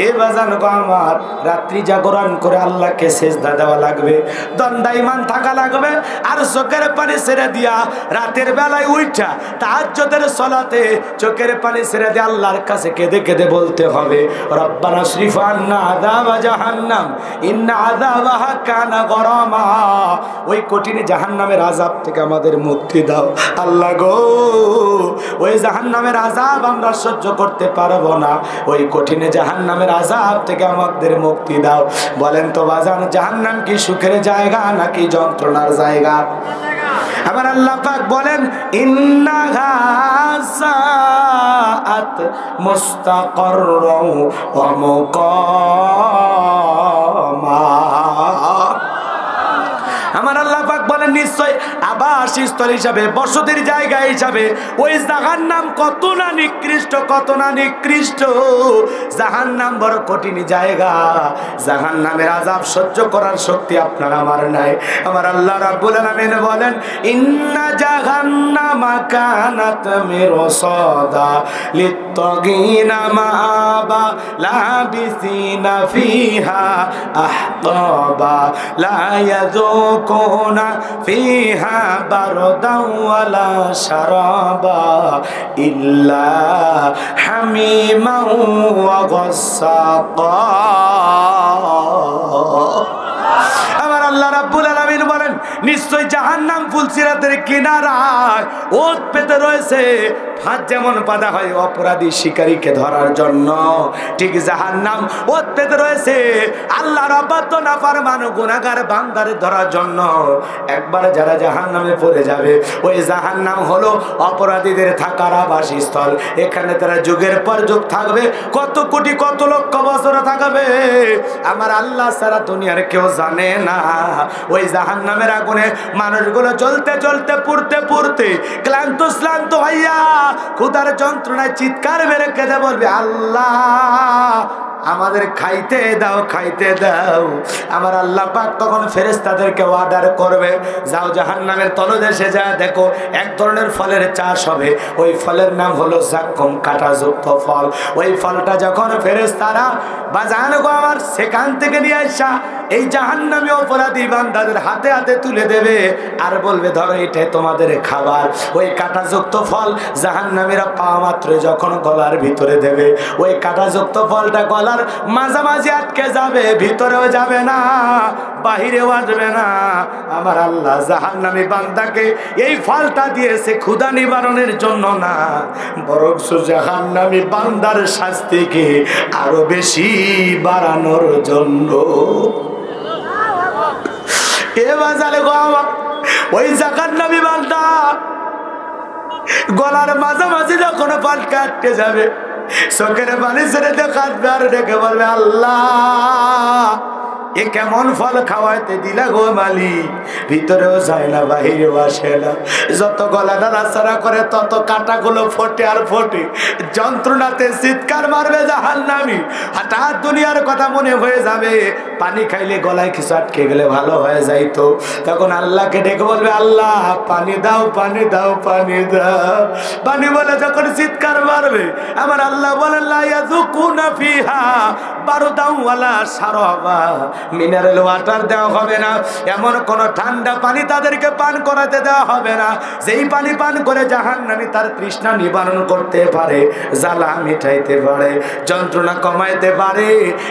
এ বাজান গো আমার, রাত্রি জাগরণ করে আল্লাহকে সেজদা দেওয়া লাগবে, দণ্ডায়মান থাকা লাগবে, আর চোখের পানি ছেড়ে দিয়া রাতের বেলায় উঠা তাহাজ্জুদের সালাতে চোখের পানি ছেড়ে দিয়ে আল্লাহর কাছে কেঁদে কেঁদে বলতে হবে, রব্বানা শরীফ আন্না আযাবা জাহান্নাম ইন্না আযাবাহা কানা গরামা। ওই কঠিন জাহান্নামের আযাব থেকে আমাদের মুক্তি দাও আল্লাহ গো। ওই জাহান্নামের আযাব আমরা সহ্য করতে পারবো না, ওই কঠিন জাহান্নামের আযাব থেকে আমাদের মুক্তি দাও। বলেন তো বাজান, জাহান্নাম কি সুখের জায়গা নাকি যন্ত্রণার জায়গা? আমার আল্লাহ পাক বলেন, ইন্নাহা সাআত মুস্তাকাররাও ওয়া মুকামা। আমার আল্লাহ পাক বলেন, নিশ্চয় আবাসস্থল হিসাবে, বসতির জায়গা হিসাবে ওই জাহান্নাম কত না নিকৃষ্ট, কত না নিকৃষ্ট। জাহান্নাম বড় কঠিন জায়গা, জাহান্নামের আযাব সহ্য করার শক্তি আপনার আমার নাই। আমার আল্লাহ রাব্বুল আলামিন বলেন, ইন্না জাহান্নামা কানাত মিরসাদা লিত্তাগিনা মাআবা লাবিসিনা ফিহা আহকাবা লা ইয়াযুকুনা ফিহা বারদান ওয়ালা শারাবা ইল্লা হামিমান ওয়া গাসসাকা। আমার আল্লাহ রাব্বুল আলামিন বলেন, নিশ্চয় জাহান্নাম ফুলসিরাতের কিনারায় ওত পেতে রয়েছে। ফাঁদ যেমন বাঁধা হয় অপরাধী শিকারীকে ধরার জন্য, ঠিক জাহান্নাম ওত পেতে রয়েছে আল্লাহর অবাধ্য নাফরমান গুনাহগার বান্দারে ধরার জন্য। একবার যারা জাহান্নামে পড়ে যাবে, ওই জাহান্নাম হলো অপরাধীদের থাকার আবাসস্থল। এখানে তারা যুগের পর যুগ থাকবে, কত কোটি কত লক্ষ বছর থাকবে, আমার আল্লাহ সারা দুনিয়ার কেউ জানে না। ওই জাহান্নামের আগুনে মানুষগুলো জ্বলতে জ্বলতে পুড়তে পুড়তে ক্লান্ত শ্লান্ত হইয়া ক্ষুধার যন্ত্রণায় চিৎকার মেরে কেঁদে বলবে, আল্লাহ আমাদের খাইতে দাও, খাইতে দাও। আমার আল্লাহ পাক তখন ফেরেশতাদেরকে অর্ডার করবে, যাও জাহান্নামের তলদেশে যা দেখো এক ধরনের ফলের চাষ হবে। ওই ফলের নাম হলো যাক্কুম, কাঁটাযুক্ত ফল। ওই ফলটা যখন ফেরেশতারা বাজান গো আমার সেখান থেকে নিয়ে আসা এই জাহান্নামী অপরাধী বান্দাদের হাতে হাতে তুলে দেবে, আর বলবে, ধরো এটাই তোমাদের খাবার। ওই কাঁটাযুক্ত ফল জাহান্নামীরা পাওয়া মাত্র যখন গলার ভিতরে দেবে, ওই কাঁটাযুক্ত ফলটা গলার মাঝামাঝি আটকে যাবে, ভিতরেও যাবে না, বাহিরেও আসবে না। আমার আল্লাহ জাহান্নামী বান্দাকে এই ফলটা দিয়েছে ক্ষুধা নিবারণের জন্য না, বরং জাহান্নামী বান্দার শাস্তিকে আরো বেশি বাড়ানোর জন্য। এ বাজারে গো আমার, ওই জাহান্নামী বান্দা গলার মাঝামাঝি যখন ফলটা আটকে যাবে, চোখের পানি ছেড়ে কাঁদবে আর ডেকে বলবে, আল্লাহ এ কেমন ফল খাওয়াইতে দিলা গো মালিক, ভিতরেও যায় না, বাহিরেও আসে না। যত গলা নাড়াচাড়া করে তত কাঁটাগুলো ফোটে আর ফোটে, যন্ত্রণাতে চিৎকার মারবে জাহান্নামী। হঠাৎ দুনিয়ার কথা মনে হয়ে যাবে, পানি খাইলে গলায় কিছু আটকে গেলে ভালো হয়ে যাইতো। তখন আল্লাহকে ডেকে বলবে, আল্লাহ পানি দাও, পানি দাও, পানি দাও। পানি বলে যখন চিৎকার মারবে, আমার আল্লাহ বলেন, লা ইয়াযুকুনা ফিহা বারদান ওয়ালা শারাবা, মিনারেল ওয়াটার দেওয়া হবে না, এমন কোন ঠান্ডা পানি তাদেরকে পান করাতে দেওয়া হবে না যেই পানি পান করে জাহান্নামী তার তৃষ্ণা নিবারণ করতে পারে, জ্বালা মিটাইতে পারে, যন্ত্রণা কমাইতে পারে।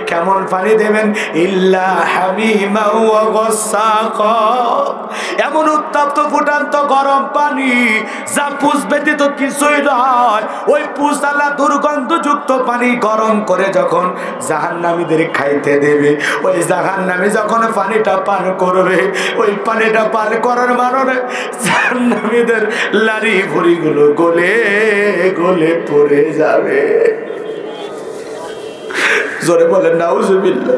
কেমন পানি দেবেন? ইল্লা হামিমা ওয়া গাসসাকা, এমন উত্তপ্ত ফুটান্ত গরম পানি যা পুষ ব্যতীত কিছুই নয়। ওই পুষালা দুর্গন্ধযুক্ত পানি গরম করে যখন জাহান্নামীদের খাইতে দেবে, ওই জাহান্নামী যখন পানিটা পান করবে, ওই পানিটা পান করার মারণে জাহান্নামীদের লারি ভুঁড়িগুলো গলে গলে পড়ে যাবে। জোরে বলেন নাউজুবিল্লাহ।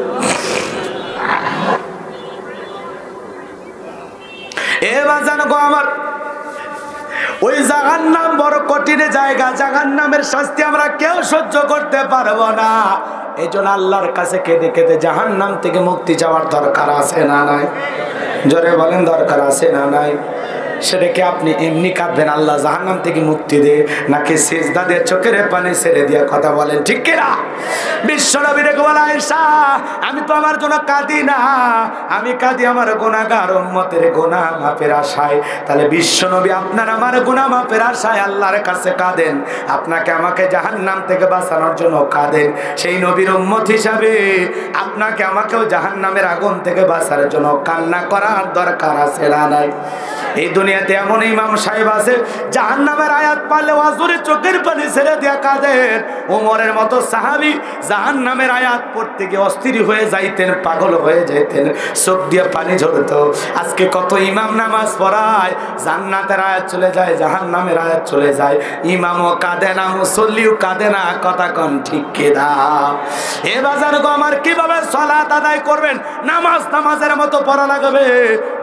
এবার জানো গো আমার, ওই জাহান্নাম বড় কঠিন জায়গা, জাহান্নামের শাস্তি আমরা কেউ সহ্য করতে পারবো না। এই জন্য আল্লাহর কাছে কেঁদে কেঁদে জাহান্নাম থেকে মুক্তি চাওয়ার দরকার আছে না নাই? জোরে বলেন দরকার আছে না নাই? সেটাকে আপনি এমনি কাঁদবেন আল্লাহ জাহান্নাম থেকে মুক্তি দে, নাকি সিজদা দিয়ে চোখের পানি ছেড়ে দিয়া কথা বলেন ঠিক কিনা? বিশ্বনবী রেখে বলে আয়েশা আমি তো আমার জন্য কাঁদি না, আমি কাঁদি আমার গুনাহগার উম্মতের গুনাহ মাফের আশায়। তাহলে বিশ্বনবী আপনার আমার গুনাহ মাফের আশায় আল্লাহর কাছে কাঁদেন, আপনাকে আমাকে জাহান্নাম থেকে বাঁচানোর জন্য কাঁদেন। সেই নবীর উম্মত হিসাবে আপনাকে আমাকেও জাহান্নামের আগুন থেকে বাঁচানোর জন্য কান্না করার দরকার আছে না নাই? এই দুনিয়াতে এমন ইমাম সাহেব আছে জাহান্নামের আয়াত পারলে ওয়াজুরে চোখের পানি ছেড়ে দিয়া কাঁদেন। ওমরের মতো সাহাবী জাহান্নামের আয়াত পড়তে গিয়ে অস্থির হয়ে যাইতেন, পাগল হয়ে যেতেন, চোখ দিয়ে পানি ঝরতো। আজকে কত ইমাম নামাজ পড়ায়, জান্নাতের আয়াত চলে যায়, জাহান্নামের আয়াত চলে যায়, ইমামও কাঁদে না, মুসল্লিও কাঁদে না। কথা কোন ঠিক কিনা? এ বাজার গো আমার কিভাবে সালাত আদায় করবেন? নামাজের মতো পড়া লাগবে।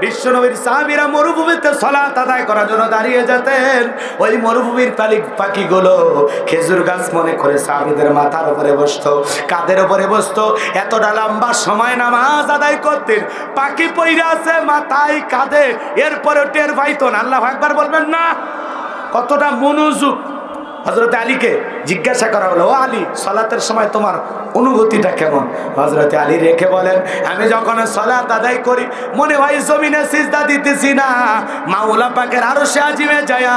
বিশ্বনবীর সাহাবীরা মরুভূমিতে সালাত আদায় করার জন্য দাঁড়িয়ে যেতেন। ওই মরুভূমির পাখিগুলো খেজুর গাছ মনে করে সাহাবীদের মাথার উপরে বসতো, কাঁধের উপরে বসতো। এতটা লম্বা সময় নামাজ আদায় করতেন, পাখি পইরা আছে মাথায় কাঁধে, এরপরে টের পাইতো না। আল্লাহু আকবার বলবেন না? কতটা মনোযোগ। হযরত আলীকে জিজ্ঞাসা করা হলো, ও আলী সালাতের সময় তোমার অনুভূতিটা কেমন? হযরত আলী রেখে বলেন, আমি যখন সালাত আদায় করি মনে হয় জমিনে সিজদা দিতেছি না, মাওলা পাকের আরশে আজিমে যায়া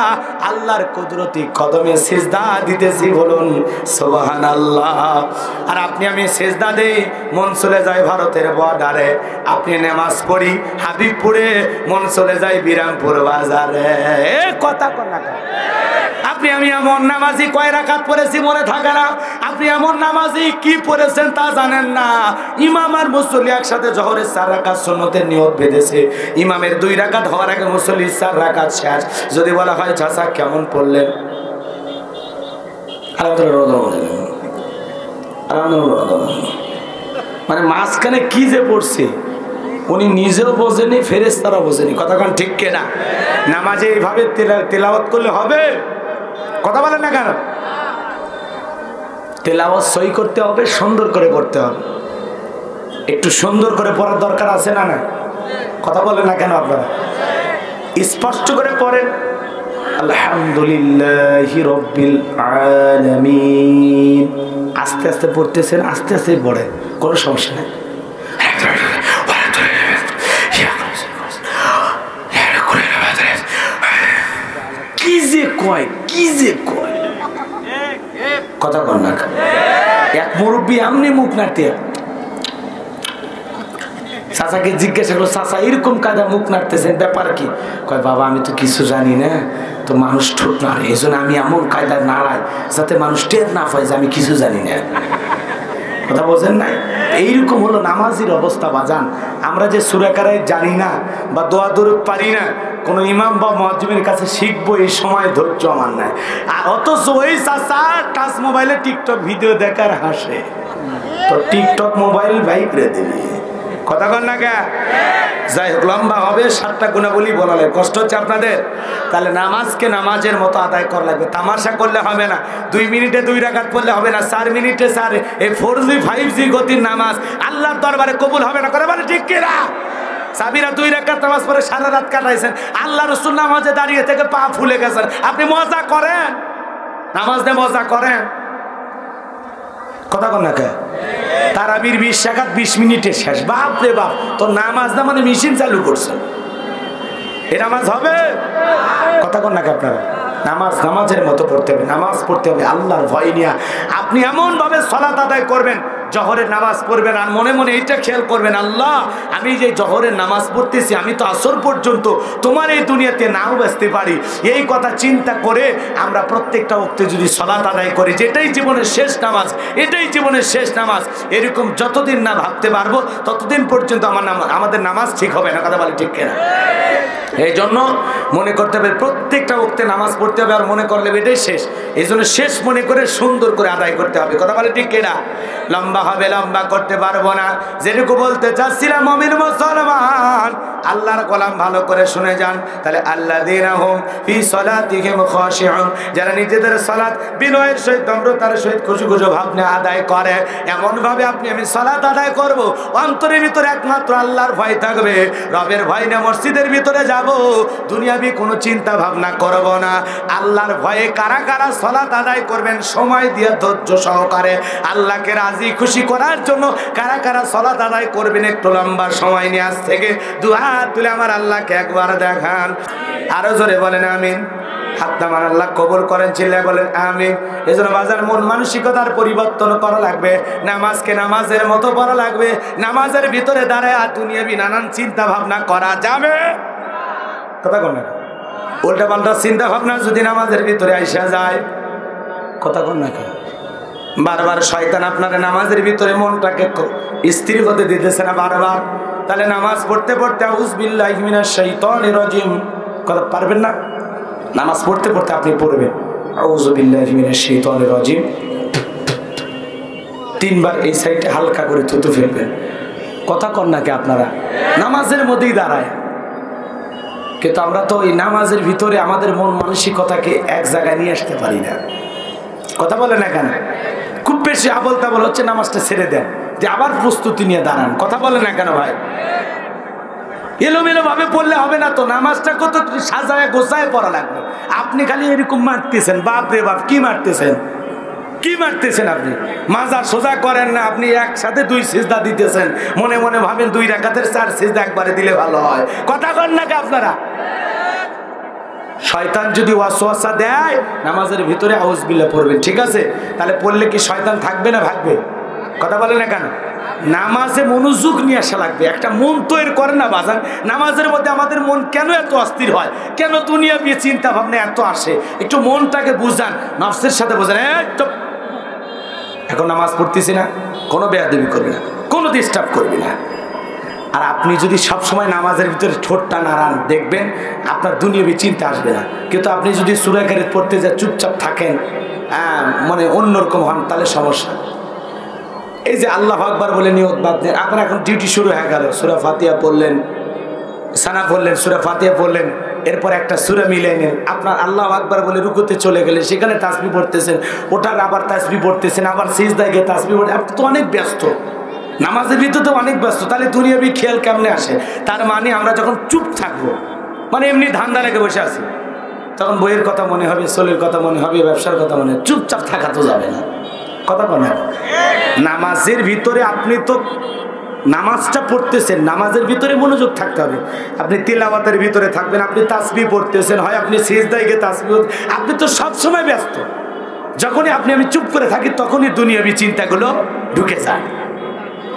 আল্লাহর কুদরতি কদমে সিজদা দিতেছি। বলুন সুবহানাল্লাহ। আর আপনি আমি সিজদা দেই, মন চলে যায় ভারতের বর্ডারে। আপনি নামাজ পড়ি হাবিবপুরে, মন চলে যায় বিরামপুর বাজারে। কথা কোন না? আপনি আমি এমন নামাজি কয় রাকাত পড়েছি মনে থাকে না, আপনি এমন নামাজি কি পড়েছেন তা জানেন না। ইমাম আর মুসল্লি একসাথে জোহরের 4 রাকাত সুন্নতের নিয়ত বেঁধেছে, ইমামের 2 রাকাত হওয়ার আগে মুসল্লির 4 রাকাত শেষ। যদি বলা হয় চাচা কেমন পড়লেন, মানে মাঝখানে কি যে পড়ছে উনি নিজেও বোঝেনি, ফেরেশতারাও বোঝেনি। কথা কোন ঠিক কিনা? নামাজে এইভাবে তেলাওয়াত করলে হবে? কথা বলেন না কেন? তেলাওয়াত সই করতে হবে, সুন্দর করে পড়তে হবে। একটু সুন্দর করে পড়ার দরকার আছে না? না কথা বলেন না কেন? আপনারা স্পষ্ট করে পড়েন, আলহামদুলিল্লাহি রাব্বিল আলামিন। আস্তে আস্তে পড়তেছেন, আস্তে আস্তে পড়ে, কোনো সমস্যা নেই। কথা বল না। এক মুরব্বী আমনি মুখ নাড়তে, চাচাকে জিজ্ঞাসা করলো, চাচা এরকম কায়দা মুখ নাড়তেছেন, ব্যাপার কি? কয় বাবা আমি তো কিছু জানি না, তো মানুষ ঠোঁট নাড়ে, এই জন্য আমি এমন কায়দা নাড়াই যাতে মানুষ টের না পায় যে আমি কিছু জানি না। কথা বোঝেন না? এইরকম হলো নামাজির অবস্থা। বাজান আমরা যে সূরা কারায় জানি না বা দোয়া দরুদ পারি না, কোন ইমাম বা মুয়াজ্জিমের কাছে শিখবো এই সময় ধৈর্য আমার নাই। আর অথচ ওই চাচা টাচ মোবাইলে টিকটক ভিডিও দেখার হাসে, তো টিকটক মোবাইল ভাই করে দেবে। কথা বল না কে? যাই হোক, লম্বা হবে, 7টা গুণাবলী বলালে কষ্ট হচ্ছে আপনাদের। তাহলে নামাজকে নামাজের মতো আদায় করা লাগবে, তামাশা করলে হবে না। 2 মিনিটে 2 রাকাত পড়লে হবে না, 4 মিনিটে 4। এই 4G 5G গতির নামাজ আল্লাহর দরবারে কবুল হবে না। কথা বলে ঠিক কিনা? সাবিরা 2 রাকাত নামাজ পড়ে সারা রাত কাটাইছেন, আল্লাহ রাসূল নামাজে দাঁড়িয়ে থেকে পা ফুলে গেছেন। আপনি মজা করেন, নামাজ দিয়ে মজা করেন। কথা কন না কে? তারাবির 20 রাকাত 20 মিনিটে শেষ। বাপ রে বাপ, তো নামাজ না মানে মেশিন চালু করছে, এ নামাজ হবে? কথা কন না কে আপনারা? নামাজ নামাজের মতো পড়তে হবে, নামাজ পড়তে হবে আল্লাহর ভয় নিয়ে। আপনি এমন ভাবে সালাত আদায় করবেন, জহরের নামাজ পড়বেন আর মনে মনে এইটা খেয়াল করবেন, আল্লাহ আমি যে জহরের নামাজ পড়তেছি আমি তো আসর পর্যন্ত তোমার এই দুনিয়াতে নাও বাঁচতে পারি। এই কথা চিন্তা করে আমরা প্রত্যেকটা ওয়াক্তে যদি সালাত আদায় করি, যেটাই জীবনের শেষ নামাজ, এটাই জীবনের শেষ নামাজ, এরকম যতদিন না ভাবতে পারবো ততদিন পর্যন্ত আমাদের নামাজ ঠিক হবে না। কথা বলে ঠিক কিনা? এই জন্য মনে করতে হবে প্রত্যেকটা ওয়াক্তে নামাজ পড়তে হবে, আর মনে করলে এটাই শেষ, এই জন্য শেষ মনে করে সুন্দর করে আদায় করতে হবে। কথা বলে ঠিক কিনা? লম্বা হবে, লম্বা করতে পারবো না। যেটুকু বলতে চাচ্ছিলাম মুমিন মুসলমান আল্লাহর গোলাম ভালো করে শুনে যান। তাহলে আল্লাযীনা হুম ফি সালাতিহিম খাশিউন, যারা নিজেদের সালাত বিনয়ের সহিত নম্রতার সহিত খুশু খুশু ভাব নিয়ে আদায় করে, এমন ভাবে আপনি আমি সালাত আদায় করব অন্তরের ভিতরে একমাত্র আল্লাহর ভয় থাকবে, রবের ভয় না মসজিদের ভিতরে যাব, দুনিয়াবি কোনো চিন্তা ভাবনা করব না। আল্লাহর ভয়ে কারা কারা সালাত আদায় করবেন সময় দিয়ে ধৈর্য সহকারে, আল্লাহকে রাজি খুশি করার জন্য কারা কারা সালাত আদায় করবেন একটু লম্বা সময় নিয়ে আজ থেকে দুই হাত তুলে আমার আল্লাহকে একবার দেখান। আরো জোরে বলেন আমিন। হাতটা আমার আল্লাহ কবুল করেন, চিল্লায় বলেন আমিন। এজন্য বাজার মন মানসিকতার পরিবর্তন করা লাগবে, নামাজকে নামাজের মতো পড়া লাগবে। নামাজের ভিতরে দাঁড়ায় আর দুনিয়াবি নানান চিন্তা ভাবনা করা যাবে কথা কোন না, উল্টা পাল্টা চিন্তা ভাবনা যদি নামাজের ভিতরে আইসা যায় কথা কোন না, বারবার শয়তান আপনার নামাজের ভিতরে মনটাকে স্থির হতে দিতেছে না বারবার। তাহলে নামাজ পড়তে পড়তে আউযু বিল্লাহি মিনাশ শাইতানির রাজিম কথা পারবেন না। নামাজ পড়তে পড়তে আপনি পড়বেন আউযু বিল্লাহি মিনাশ শাইতানির রাজিম, তিনবার এই সাইডে হালকা করে থুতু ফেলবেন কথা কন নাকি আপনারা নামাজের মধ্যেই দাঁড়ায়। কিন্তু আমরা তো এই নামাজের ভিতরে আমাদের মন মানসিকতাকে এক জায়গায় নিয়ে আসতে পারি না কথা বলে না কেন। খুব বেশি আবল তাবল হচ্ছে নামাজটা ছেড়ে দেন, যে আবার প্রস্তুতি নিয়ে দাঁড়ান কথা বলে না কেন ভাই। এলোমেলো ভাবে পড়লে হবে না তো, নামাজটা কত সাজায় গোছায় পড়া লাগবে। আপনি খালি এরকম মারতেছেন, বাপ রে বাপ কি মারতেছেন, কি মারতেছেন আপনি, মাজার সোজা করেন না, আপনি একসাথে দুই সিজদা দিতেছেন, মনে মনে ভাবেন দুই রাকাতের 4 সিজদা একবারে দিলে ভালো হয় কথা কন নাকি আপনারা। শয়তান যদি ওয়াসওয়াসা দেয় নামাজের ভিতরে আউযু বিল্লাহ পড়বেন, ঠিক আছে, তাহলে পড়লে কি শয়তান থাকবে না ভাগবে কথা বলে না কেন। নামাজে মনোযোগ নিয়ে আসা লাগবে, একটা মন তৈরি করে না বাজান। নামাজের মধ্যে আমাদের মন কেন এত অস্থির হয়, কেন দুনিয়া নিয়ে চিন্তা ভাবনা এত আসে, একটু মনটাকে বুঝান, নফসের সাথে বোঝান। এখন নামাজ পড়তেছি না, কোনো বেয়াদবি করবি না, কোনো ডিস্টার্ব করবি না। আর আপনি যদি সবসময় নামাজের ভিতরে ঠোঁটটা নাড়ান দেখবেন আপনার দুনিয়াবি চিন্তা আসবে না। কিন্তু আপনি যদি সূরা কারিত পড়তে যা চুপচাপ থাকেন, মানে অন্যরকম হন, তাহলে সমস্যা। এই যে আল্লাহু আকবার বলে নিয়ত বাদ দেন, আপনার এখন ডিউটি শুরু হয়ে গেল, সূরা ফাতিহা পড়লেন, সানা পড়লেন, সূরা ফাতিহা পড়লেন, এরপর একটা সূরা মিলাই নেন, আপনার আল্লাহু আকবার বলে রুকুতে চলে গেলেন, সেখানে তাসবিহ পড়তেছেন, ওটার আবার তাসবিহ পড়তেছেন, আবার সিজদায় গিয়ে তাসবিহ পড়তে, আপনি তো অনেক ব্যস্ত, নামাজের ভিতরে তো অনেক ব্যস্ত। তাহলে দুনিয়াবি খেয়াল কেমনে আসে? তার মানে আমরা যখন চুপ থাকবো, মানে এমনি ধান্দা রেখে বসে আছি, তখন বইয়ের কথা মনে হবে, সোলের কথা মনে হবে, ব্যবসার কথা মনে হবে, চুপচাপ থাকা তো যাবে না কথা বলেন। নামাজের ভিতরে আপনি তো নামাজটা পড়তেছেন, নামাজের ভিতরে মনোযোগ থাকতে হবে। আপনি তিলাওয়াতের ভিতরে থাকবেন, আপনি তাসবিহ পড়তেছেন, হয় আপনি সিজদায় গিয়ে তাসবিহ, আপনি তো সব সময় ব্যস্ত। যখনই আমি চুপ করে থাকি তখনই দুনিয়াবি চিন্তাগুলো ঢুকে যায়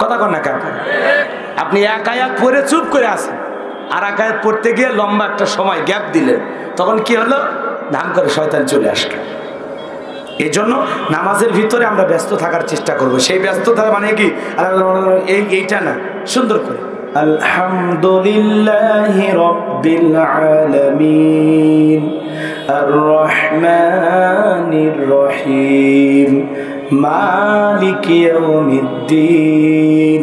কথা কন না কেন। আপনি এক আয়াত পড়ে চুপ করে আসেন, আর এক আয়াত পড়তে গিয়ে লম্বা একটা সময় গ্যাপ দিলেন, তখন কি হলো, ধাম করে শয়তান চলে আসলো। এই জন্য নামাজের ভিতরে আমরা ব্যস্ত থাকার চেষ্টা করব। সেই ব্যস্ততা মানে কি এইটা না, সুন্দর করে আলহামদুলিল্লাহি রাব্বিল আলামিন আর রহমানির রহিম মালিকি ইয়াউমিদ্দিন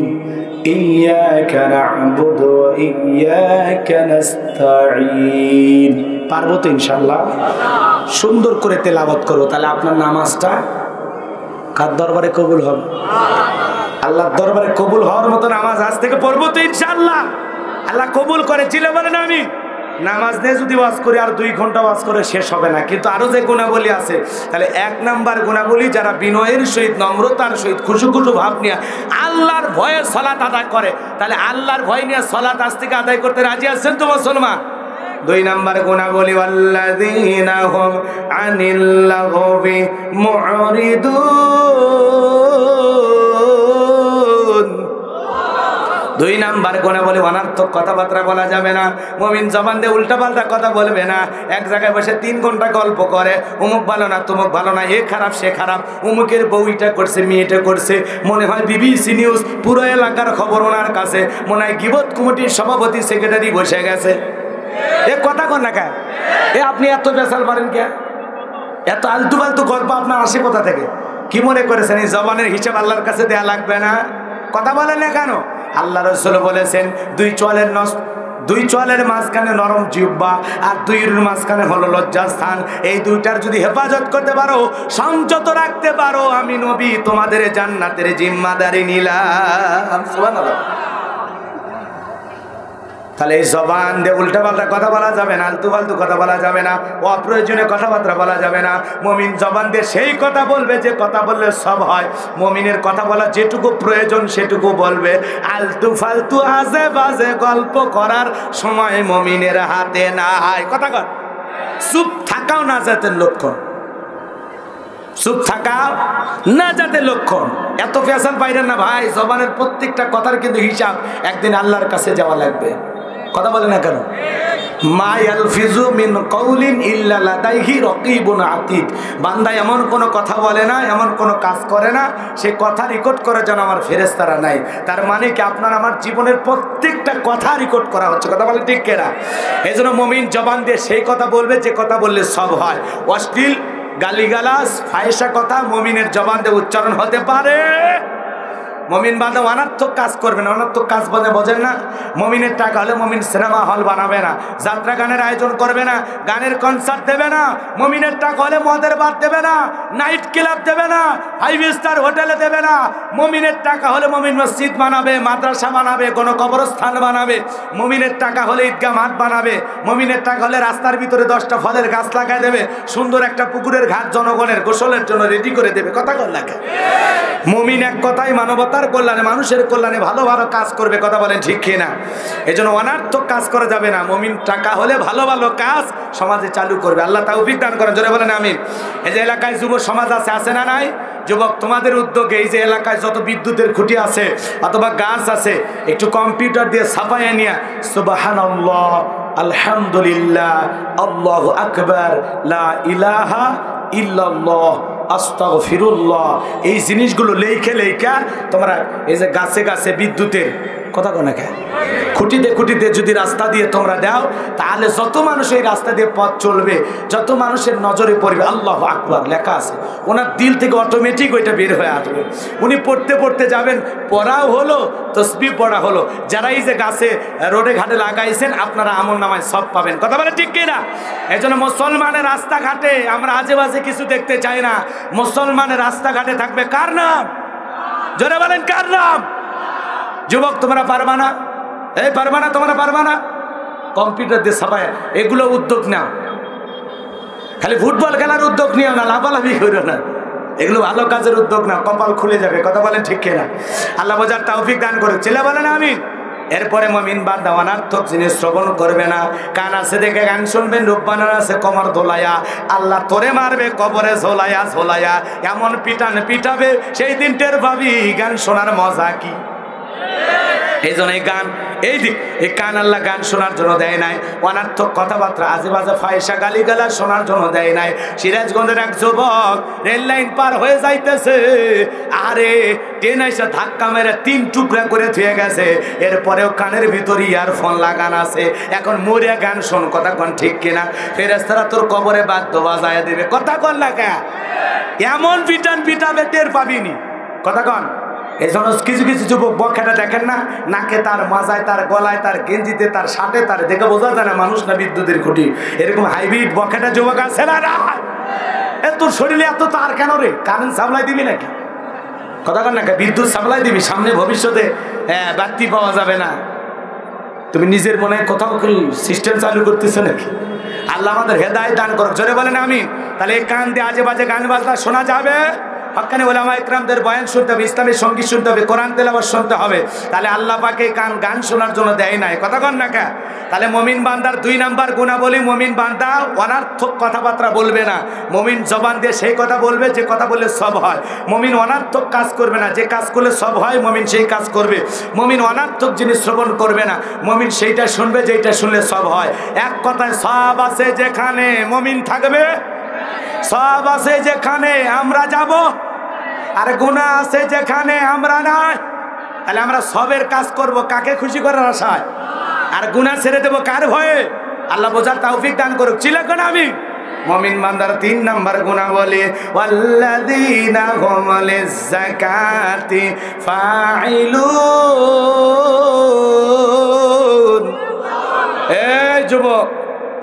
ইয়্যাকা না'বুদু ওয়া ইয়্যাকা নাস্তাঈন। পারবো তো ইনশাআল্লাহ? সুন্দর করে তেলাওয়াত করো, তাহলে আপনার নামাজটা কার দরবারে কবুল হবে? আল্লাহর দরবারে কবুল হওয়ার মতো নামাজ আজ থেকে পড়বো তো ইনশাআল্লাহ। আল্লাহ কবুল করে চিলে বলেন আমি। নামাজ নিয়ে যদি ওয়াজ করি আর 2 ঘন্টা ওয়াজ করে শেষ হবে না। কিন্তু আরো যে গুণাবলী আছে, তাহলে 1 নাম্বার গুণাবলী, যারা বিনয়ের সহিত নম্রতার সহিত খুশু খুশু ভাব নিয়ে আল্লাহর ভয়ে সালাত আদায় করে, তাহলে আল্লাহর ভয় নিয়ে সালাত আজ থেকে আদায় করতে রাজি আছেন তো মুসলমান? 2 নাম্বার গুণাবলী ওয়াল্লাযীনা হুম আনিল লাগবি মুরিদুন। 2 নাম্বার গুণাবলী অনার্থক কথাবার্তা বলা যাবে না। মুমিন জবান দিয়ে উল্টাপাল্টা কথা বলবে না। এক জায়গায় বসে 3 ঘন্টা গল্প করে, অমুক ভালো না, তমুক ভালো না, এ খারাপ সে খারাপ, অমুকের বউ এটা করছে, মেয়েটা করছে, মনে হয় বিবিসি নিউজ, পুরো এলাকার খবর ওনার কাছে, মনে হয় গীবত কমিটির সভাপতি সেক্রেটারি বসে গেছে। এ কথা কন না কে? এ আপনি এত বেসাল পারেন কে? এত আলতু ফালতু গল্প আপনার আসে কোথা থেকে? কি মনে করেছেন এই জবানের হিসাব আল্লাহর কাছে দেয়া লাগবে না? কথা বলেন না কেন? আল্লাহ রাসূল বলেছেন দুই চোয়ালের মাঝখানে নরম জিহ্বা আর দুইয়ের মাঝখানে হলো লজ্জাস্থান। এই দুইটার যদি হেফাজত করতে পারো, সংযত রাখতে পারো, আমি নবী তোমাদের জান্নাতের জিম্মাদারি নিলাম। সুবহানাল্লাহ। তাহলে এই জবান দিয়ে উল্টাপাল্টা কথা বলা যাবে না, আলতু ফালতু কথা বলা যাবে না, অপ্রয়োজনীয় কথাবার্তা বলা যাবে না। মুমিন জবান দিয়ে সেই কথা বলবে যে কথা বললে সব হয়। মুমিনের কথা বলা যেটুকু প্রয়োজন সেটুকু বলবে। আলতু ফালতু আজে বাজে গল্প করার সময় মুমিনের হাতে নাই। কথা কর। চুপ থাকাও নাজাতের লক্ষণ, চুপ থাকাও নাজাতের লক্ষণ। এত ফেসাল পাইলেন না ভাই। জবানের প্রত্যেকটা কথার কিন্তু হিসাব একদিন আল্লাহর কাছে যাওয়া লাগবে। কথা বলে না কেন? মা ইয়ালফিজু মিন কাউলিন ইল্লা লাদাইহি রাকিবুন আতীদ। বান্দা এমন কোনো কথা বলে না, এমন কোনো কাজ করে না, সে কথা রেকর্ড করে যেন আমার ফেরেশতারা নাই। তার মানে কি আপনার আমার জীবনের প্রত্যেকটা কথা রেকর্ড করা হচ্ছে। কথা বলে ঠিক কিনা? এই জন্য মুমিন জবান দিয়ে সেই কথা বলবে যে কথা বললে সব হয়। অশ্লীল গালিগালাজ ফাহিশা কথা মুমিনের জবান দিয়ে উচ্চারণ হতে পারে। মুমিন বান্দা অনর্থক কাজ করবে না। অনর্থক কাজ বলে বোঝেন না? মুমিনের টাকা হলে মুমিন সিনেমা হল বানাবে না, যাত্রা গানের আয়োজন করবে না, গানের কনসার্ট দেবে না। মুমিনের টাকা হলে মদের বার দেবে না, নাইট ক্লাব দেবে না, 5 স্টার হোটেলে দেবে না। মুমিনের টাকা হলে মুমিন মসজিদ বানাবে, মাদ্রাসা বানাবে, কোনো কবরস্থান বানাবে। মুমিনের টাকা হলে ঈদগাহ মাঠ বানাবে। মুমিনের টাকা হলে রাস্তার ভিতরে 10টা ফলের গাছ লাগায় দেবে, সুন্দর একটা পুকুরের ঘাট জনগণের গোসলের জন্য রেডি করে দেবে। কথা কর লাগে। মুমিন এক কথাই মানবতার কল্যাণে, মানুষের কল্যাণে ভালো ভালো কাজ করবে। কথা বলেন ঠিক কিনা? এই জন্য অনার্থক কাজ করা যাবে না। মুমিন টাকা হলে ভালো ভালো কাজ সমাজে চালু করবে। আল্লাহ তাওফিক দান করেন। জোরে বলেন আমিন। এই যে এলাকায় যুব সমাজ আছে না নাই? যুবক তোমাদের উদ্যোগে এই যে এলাকায় যত বিদ্যুতের খুঁটি আছে অথবা গাছ আছে, একটু কম্পিউটার দিয়ে ছাপাইয়া নিয়া সুবহানাল্লাহ, আলহামদুলিল্লাহ, আল্লাহু আকবার, লা ইলাহা ইল্লাল্লাহ, আস্তাগফিরুল্লাহ, এই জিনিসগুলো লেখা তোমরা এই যে গাছে গাছে বিদ্যুতের কথা কোন খুঁটিতে যদি রাস্তা দিয়ে তোমরা দাও, তাহলে যত মানুষ এই রাস্তা দিয়ে পথ চলবে, যত মানুষের নজরে পড়বে আল্লাহু আকবার লেখা আছে, ওনার দিল থেকে অটোমেটিক ওইটা বের হয়ে আসবে। উনি পড়তে পড়তে যাবেন, পড়াও হলো, তসবিহ পড়া হলো। যারা এই যে গাছে রোডে ঘাটে লাগাইছেন আপনারা আমল নামায় সব পাবেন। কথা বলে ঠিক কিনা? এই জন্য মুসলমানের রাস্তাঘাটে আমরা আজে বাজে কিছু দেখতে চাই না। মুসলমানের রাস্তাঘাটে থাকবে কার নাম? জোরে বলেন কার নাম? যুবক তোমরা পারবা না? এই পারবা না? তোমরা পারবা না? কম্পিউটার দিয়ে ছাপায় এগুলো উদ্যোগ নাও। খালি ফুটবল খেলার উদ্যোগ নিও না, লাফালাফি করো না। এগুলো ভালো কাজের উদ্যোগ না, কপাল খুলে যাবে। কথা বলেন ঠিক কিনা? আল্লাহ বোঝার তৌফিক দান করে। ছেলে বলেন আমিন। এরপরে মুমিন বান্দা অনার্থক জিনিস শ্রবণ করবে না। কান আছে দেখে গান শুনবেন, রূপবানার আছে কমর দোলায়া, আল্লাহ তোরে মারবে কবরে ঝোলায়া ঝোলায়া, এমন পিটান পিটাবে সেই দিন টের পাবি গান শোনার মজা কি। এই জন্য এই গান এই কান আল্লাহ গান শোনার জন্য দেয় নাই। অনার্থক কথাবার্তা আজে বাজে ফাহিশা গালিগালাজ শোনার জন্য দেয় নাই। সিরাজগঞ্জের এক যুবক রেল লাইন পার হয়ে যাইতেছে, আরে ট্রেন এসে ধাক্কা মেরে 3 টুকরা করে থুয়ে গেছে। এরপরেও কানের ভিতরে ইয়ারফোন লাগান আছে। এখন মরে গান শোন। কথা কন ঠিক কিনা? ফেরেশতারা তোর কবরে বাদ্য বাজায় দেবে। কথা কন লাগা, এমন পিটান পিটাবে টের পাবিনি। কথা কন। এই জন্য কিছু কিছু যুবক বখাটা দেখেন না, নাকে তার, মাজায় তার, গলায় তার, গেঞ্জিতে তার, শার্টে তার, দেখে বোঝা যায় না মানুষ না বিদ্যুতের খুঁটি। এরকম হাইব্রিড বখাটা যুবক আছে না? এত শরীরে এত তার কেন রে? কারেন্ট সাপ্লাই দিবি নাকি? কথা কন না, বিদ্যুৎ সাপ্লাই দিবি? সামনে ভবিষ্যতে বাতি পাওয়া যাবে না। তুমি নিজের মনে কোথাও কি সিস্টেম চালু করতেছো নাকি? আল্লাহ আমাদের হেদায়েত দান করুক। জোরে বলেন আমিন। তাহলে এই কান দিয়ে আজে বাজে গান বাজনা শোনা যাবে? হক্কানি ওলামা ইকরামদের বয়ান শুনতে হবে, ইসলামী সঙ্গীত শুনতে হবে, কোরআন তেলাওয়াত শুনতে হবে। তাহলে আল্লাহ পাকে গান শোনার জন্য দেয় নাই। কথা কন না কা? তাহলে মুমিন বান্দার 2 নাম্বার গুণাবলী, মুমিন বান্দা অনার্থক কথাবার্তা বলবে না। মুমিন জবান দিয়ে সেই কথা বলবে যে কথা বললে সব হয়। মুমিন অনার্থক কাজ করবে না, যে কাজ করলে সব হয় মুমিন সেই কাজ করবে। মুমিন অনার্থক জিনিস শ্রবণ করবে না, মুমিন সেইটা শুনবে যেটা শুনলে সব হয়। এক কথায় সব আছে যেখানে মুমিন থাকবে, সব আছে যেখানে আমরা যাব, আর গুনাহ আছে যেখানে আমরা নাই। তাহলে আমরা সবের কাজ করব কাকে খুশি করার আশায়, আর গুনাহ ছেড়ে দেবো কার ভয়ে? আল্লাহ বোঝার তৌফিক দান করুক। চিল্লাবেন আমি। মুমিন বান্দার 3 নাম্বার গুণাবলী, ওয়াল্লাযীনা হুম লিয-যাকাতি ফাঈলুন। এই যুবক,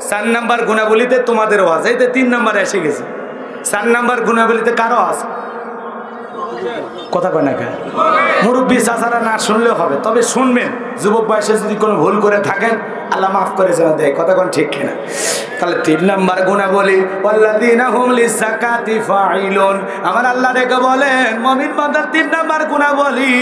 4 নাম্বার গুণাবলীতে তোমাদের ওয়াজ, এই তো 3 নাম্বার এসে গেছে। 4 নাম্বার গুণাবলীতে কারো আছে? কথা কয় না কেন? মুরব্বী চাচারা না শুনলেও হবে, তবে শুনবেন। যুবক বয়সে যদি কোনো ভুল করে থাকেন আল্লাহ মাফ করে যেন দেয়। কথা কোন ঠিক কিনা? তাহলে 3 নাম্বার গুণাবলী, ওয়াল্লাযীনা হুম লিয-যাকাতি ফাঈলুন। আমার আল্লাহ রেখে বলেন মুমিন বান্দার 3 নাম্বার গুণাবলী,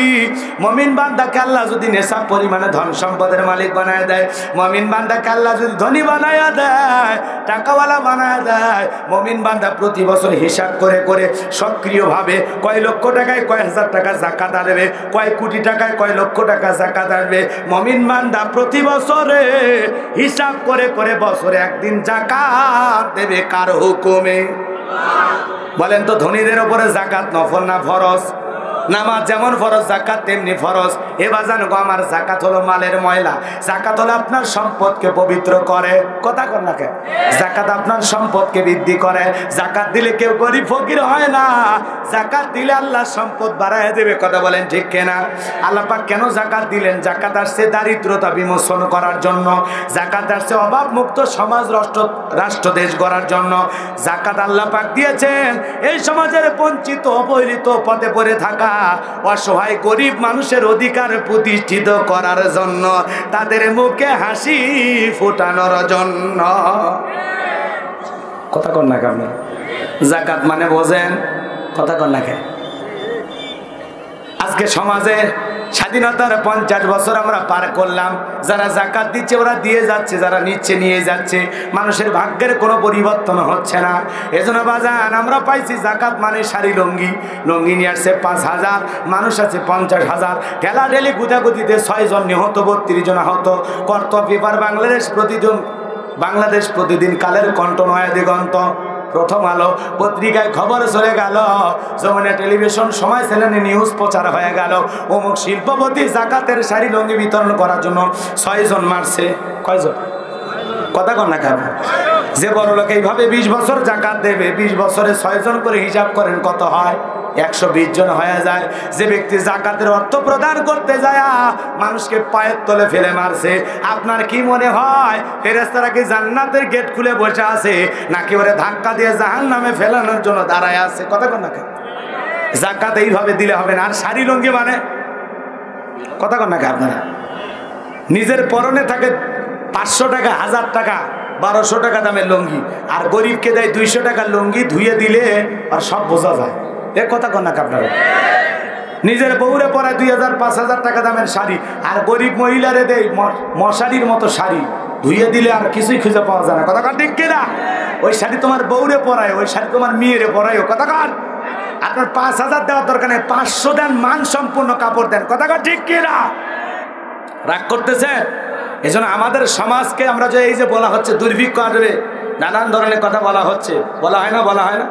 মুমিন বান্দাকে আল্লাহ যদি নেশাব পরিমাণে ধন সম্পদের মালিক বানায় দেয়, মুমিন বান্দাকে আল্লাহ যদি ধনী বানায় দেয়, টাকাওয়ালা বানায় দেয়, মুমিন বান্দা প্রতি বছর হিসাব করে করে সক্রিয়ভাবে কয় লক্ষ টাকায় কয় হাজার টাকা যাকাত আসবে, কয় কোটি টাকায় কয় লক্ষ টাকা যাকাত আসবে, মুমিন বান্দা প্রতি বছরে হিসাব করে করে বছরে একদিন যাকাত দেবে। কার হুকুমে? বলেন তো, ধনীদের উপরে যাকাত নফল না ফরজ? নামাজ যেমন ফরজ, যাকাত তেমনি ফরজ। এ বাজান গো আমার, যাকাত হলো মালের ময়লা। যাকাত হলো আপনার সম্পদকে পবিত্র করে। কথা কর না কেন? যাকাত আপনার সম্পদকে বৃদ্ধি করে। যাকাত দিলে কেউ গরিব ফকির হয় না, যাকাত দিলে আল্লাহ সম্পদ বাড়ায় দেবে। কথা বলেন ঠিক কিনা? আল্লাহ পাক কেন যাকাত দিলেন? যাকাত আসছে দারিদ্রতা বিমোচন করার জন্য, যাকাত আসছে অভাব মুক্ত সমাজ রাষ্ট্র দেশ গড়ার জন্য। যাকাত আল্লাহ পাক দিয়েছেন এই সমাজের বঞ্চিত অবহেলিত পথে পড়ে থাকা অসহায় গরিব মানুষের অধিকার প্রতিষ্ঠিত করার জন্য, তাদের মুখে হাসি ফোটানোর জন্য। কথা কন না কেন? যাকাত মানে বোঝেন? কথা কন না কেন? আজকে সমাজে স্বাধীনতার 50 বছর আমরা পার করলাম। যারা যাকাত দিচ্ছে ওরা দিয়ে যাচ্ছে, যারা নিচ্ছে নিয়ে যাচ্ছে। মানুষের ভাগ্যের কোনো পরিবর্তন হচ্ছে না। এজন্য বাজান আমরা পাইছি যাকাত মানে শাড়ি লুঙ্গি। লুঙ্গি নিয়ে আসছে 5000, মানুষ আছে 50,000। ঠেলা ঠেলি গুদাগুদিতে 6 জন নিহত, 32 জন আহত। কর্তব্য পেপার বাংলাদেশ প্রতিদিন, কালের কণ্ঠ, নয়া দিগন্ত, প্রথম আলো পত্রিকায় খবর চলে গেল, যমুনা টেলিভিশন, সময় চ্যানেলে নিউজ প্রচার হয়ে গেল, অমুক শিল্পপতি যাকাতের শাড়ি লুঙ্গি বিতরণ করার জন্য 6 জন মারছে। কয়জন? কথা কন না কেন? যে বড় লোক এইভাবে 20 বছর যাকাত দেবে, 20 বছরে 6 জন করে হিসাব করেন কত হয়? 120 জন হয়ে যায়। যে ব্যক্তি যাকাতের অর্থ প্রদান করতে যায় মানুষকে পায়ের তলে ফেলে মারছে, আপনার কি মনে হয় ফেরেশতারা কি জান্নাতের গেট খুলে বসে আছে, নাকি ওরে ধাক্কা দিয়ে জাহান্নামে ফেলানোর জন্য দাঁড়ায় আছে? কথা কন না কেন? যাকাত এইভাবে দিলে হবে না। আর শাড়ি লুঙ্গি মানে? কথা কন না কেন? আপনারা নিজের পরনে থাকে 500 টাকা, 1000 টাকা, 1200 টাকা দামের লুঙ্গি, আর গরিবকে দেয় 200 টাকার লুঙ্গি, ধুয়ে দিলে আর সব বোঝা যায়। এ কথা কন না আপনারা? নিজের বউরে পরায় 2000, 5000 টাকা দামের শাড়ি, আর গরিব মহিলারে দেয় মশারির মতো শাড়ি, ধুয়ে দিলে আর কিছুই খুঁজে পাওয়া যায় না। কথা কার ঠিক কিনা? ওই শাড়ি তোমার বউরে পরায়, ওই শাড়ি তোমার মেয়েরে পরায়। কথা কার? আপনার 5000 দেওয়ার দরকার নেই, 500 দেন, মান সম্পূর্ণ কাপড় দেন। কথা কার ঠিক কিনা? রাগ করতেছে? এজন্য আমাদের সমাজকে আমরা যে এই যে বলা হচ্ছে দুর্ভিক্ষ আসবে, নানান ধরনের কথা বলা হচ্ছে, বলা হয় না? বলা হয় না?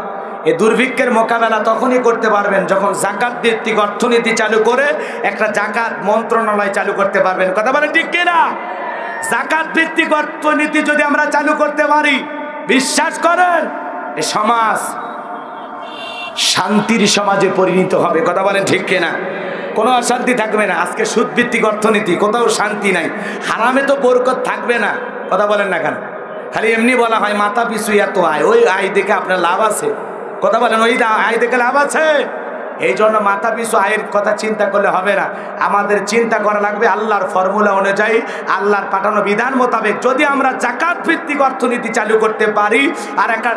এই দুর্ভিক্ষের মোকাবেলা তখনই করতে পারবেন যখন যাকাত ভিত্তিক অর্থনীতি চালু করে একটা যাকাত মন্ত্রণালয় চালু করতে পারবেন। কথা বলে ঠিক কিনা? যাকাত ভিত্তিক অর্থনীতি যদি আমরা চালু করতে পারি, বিশ্বাস করেন এই সমাজ শান্তির সমাজে পরিণত হবে। কথা বলেন ঠিক কিনা? কোনো অশান্তি থাকবে না। আজকে সুদ ভিত্তিক অর্থনীতি, কোথাও শান্তি নাই। হারামে তো বরকত থাকবে না। কথা বলেন না কেন? খালি এমনি বলা হয় মাথা পিছু এত আয়, ওই আয় দেখে আপনার লাভ আছে। কথা বলেন, ওই আয় দেখে লাভ আছে? এই জন্য মাথা পিছু আয়ের কথা চিন্তা করলে হবে না। আমাদের চিন্তা করা লাগবে আল্লাহর ফর্মুলা অনুযায়ী, আল্লাহর পাঠানো বিধান মোতাবেক যদি আমরা যাকাত ভিত্তিক অর্থনীতি চালু করতে পারি। আর একটা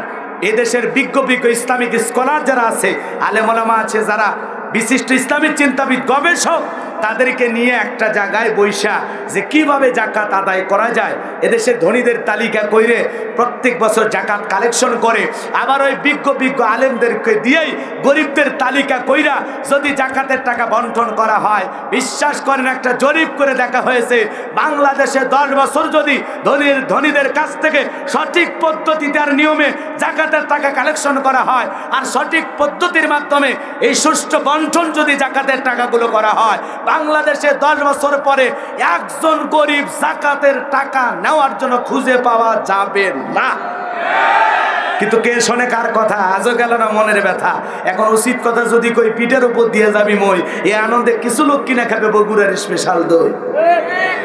এদেশের বিজ্ঞ ইসলামিক স্কলার যারা আছে, আলেম ওলামা আছে, যারা বিশিষ্ট ইসলামিক চিন্তাবিদ, গবেষক, তাদেরকে নিয়ে একটা জায়গায় বৈশা যে কিভাবে যাকাত আদায় করা যায়, এদেশের ধনীদের তালিকা কইরে প্রত্যেক বছর যাকাত কালেকশন করে আবার ওই বিজ্ঞ আলেমদেরকে দিয়েই গরিবদের তালিকা কইরা যদি যাকাতের টাকা বন্টন করা হয়, বিশ্বাস করেন একটা জরিপ করে দেখা হয়েছে বাংলাদেশে 10 বছর যদি ধনীদের কাছ থেকে সঠিক পদ্ধতিতে আর নিয়মে যাকাতের টাকা কালেকশন করা হয় আর সঠিক পদ্ধতির মাধ্যমে এই সুষ্ঠু বন্টন যদি যাকাতের টাকাগুলো করা হয়, বাংলাদেশে 10 বছর পরে একজন গরিব যাকাতের টাকা নেওয়ার জন্য খুঁজে পাওয়া যাবে না। কিন্তু কে শোনে কার কথা? আজও গেল না মনের ব্যথা। এখন উচিত কথা যদি কই পিঠের উপর দিয়ে যাবি মই, এই আনন্দে কিছু লোক কিনা খাবে বগুড়ার স্পেশাল দই।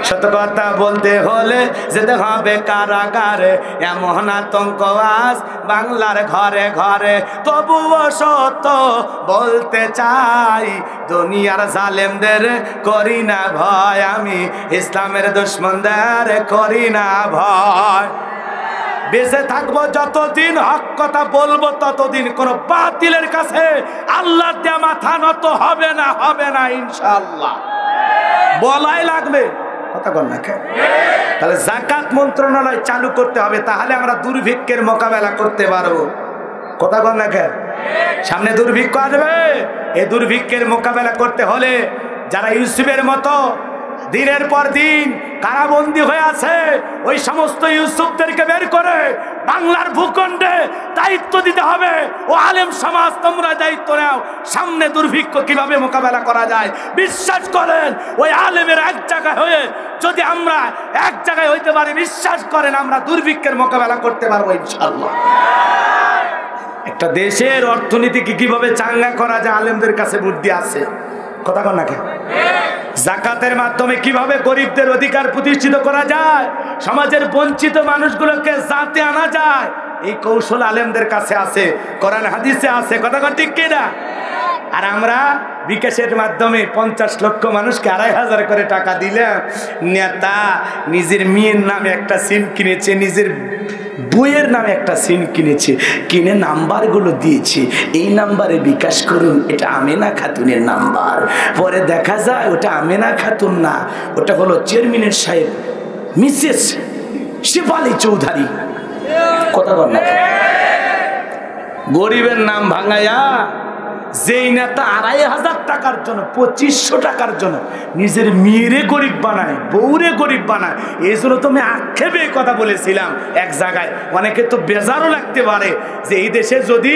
সত্য কথা বলতে হলে যেতে হবে কারাগারে, এমন আতঙ্ক আজ বাংলার ঘরে ঘরে। তবুও সত্য বলতে চাই, দুনিয়ার জালেমদের করি না ভয়, আমি ইসলামের দুশমনদের করি না ভয়। বেঁচে থাকবো যতদিন, হক কথা বলবো ততদিন, কোন বাতিলের কাছে আল্লাহ দেয়া মাথা নত হবে না, হবে না ইনশাআল্লাহ। বলাই লাগবে, কথা বল না কেন? তাহলে যাকাত মন্ত্রণালয় চালু করতে হবে, তাহলে আমরা দুর্ভিক্ষের মোকাবেলা করতে পারবো। কথা বল না কেন? সামনে দুর্ভিক্ষ আসবে, এই দুর্ভিক্ষের মোকাবেলা করতে হলে যারা ইউসুফের মতো দিনের পর দিন কারাবন্দী হয়ে আছে, ওই সমস্ত ইউসুফদেরকে বের করে বাংলার ভূখণ্ডে দায়িত্ব দিতে হবে। ও আলেম সমাজ, তোমরা দায়িত্ব নাও, সামনে দুর্ভিক্ষ কিভাবে মোকাবেলা করা যায়। বিশ্বাস করেন, ওই আলেমের এক জায়গায় হয়ে যদি আমরা এক জায়গায় হইতে পারি, বিশ্বাস করেন আমরা দুর্ভিক্ষের মোকাবেলা করতে পারবো ইনশাআল্লাহ। একটা দেশের অর্থনীতিকে কিভাবে চাঙ্গা করা যায়, আলেমদের কাছে বুদ্ধি আছে। কথা কন না কেন? যাকাতের মাধ্যমে কিভাবে গরিবদের অধিকার প্রতিষ্ঠিত করা যায়, সমাজের বঞ্চিত মানুষগুলোকে জাতে আনা যায়, এই কৌশল আলেমদের কাছে আছে, কোরআন হাদিসে আছে। কথা কন ঠিক কিনা? আর আমরা বিকাশের মাধ্যমে 50 লক্ষ মানুষকে 2500 করে টাকা দিলাম। নেতা নিজের মেয়ের নামে একটা সিম কিনেছে, নিজের বইয়ের নামে একটা সিম কিনেছে, কিনে নাম্বারগুলো দিয়েছে, এই নাম্বারে বিকাশ করুন, এটা আমেনা খাতুনের নাম্বার। পরে দেখা যায় ওটা আমেনা খাতুন না, ওটা হলো চেয়ারম্যানের সাহেব মিসেস শেফালি চৌধুরী। কথা বল না? গরিবের নাম ভাঙাইয়া যেই নেতা 2500 টাকার জন্য, 2500 টাকার জন্য নিজের মেয়েরে গরিব বানায়, বউরে গরিব বানায়। এই জন্য তো আমি আক্ষেপে কথা বলেছিলাম এক জায়গায়, অনেকে তো বেজারও লাগতে পারে যে এই দেশে যদি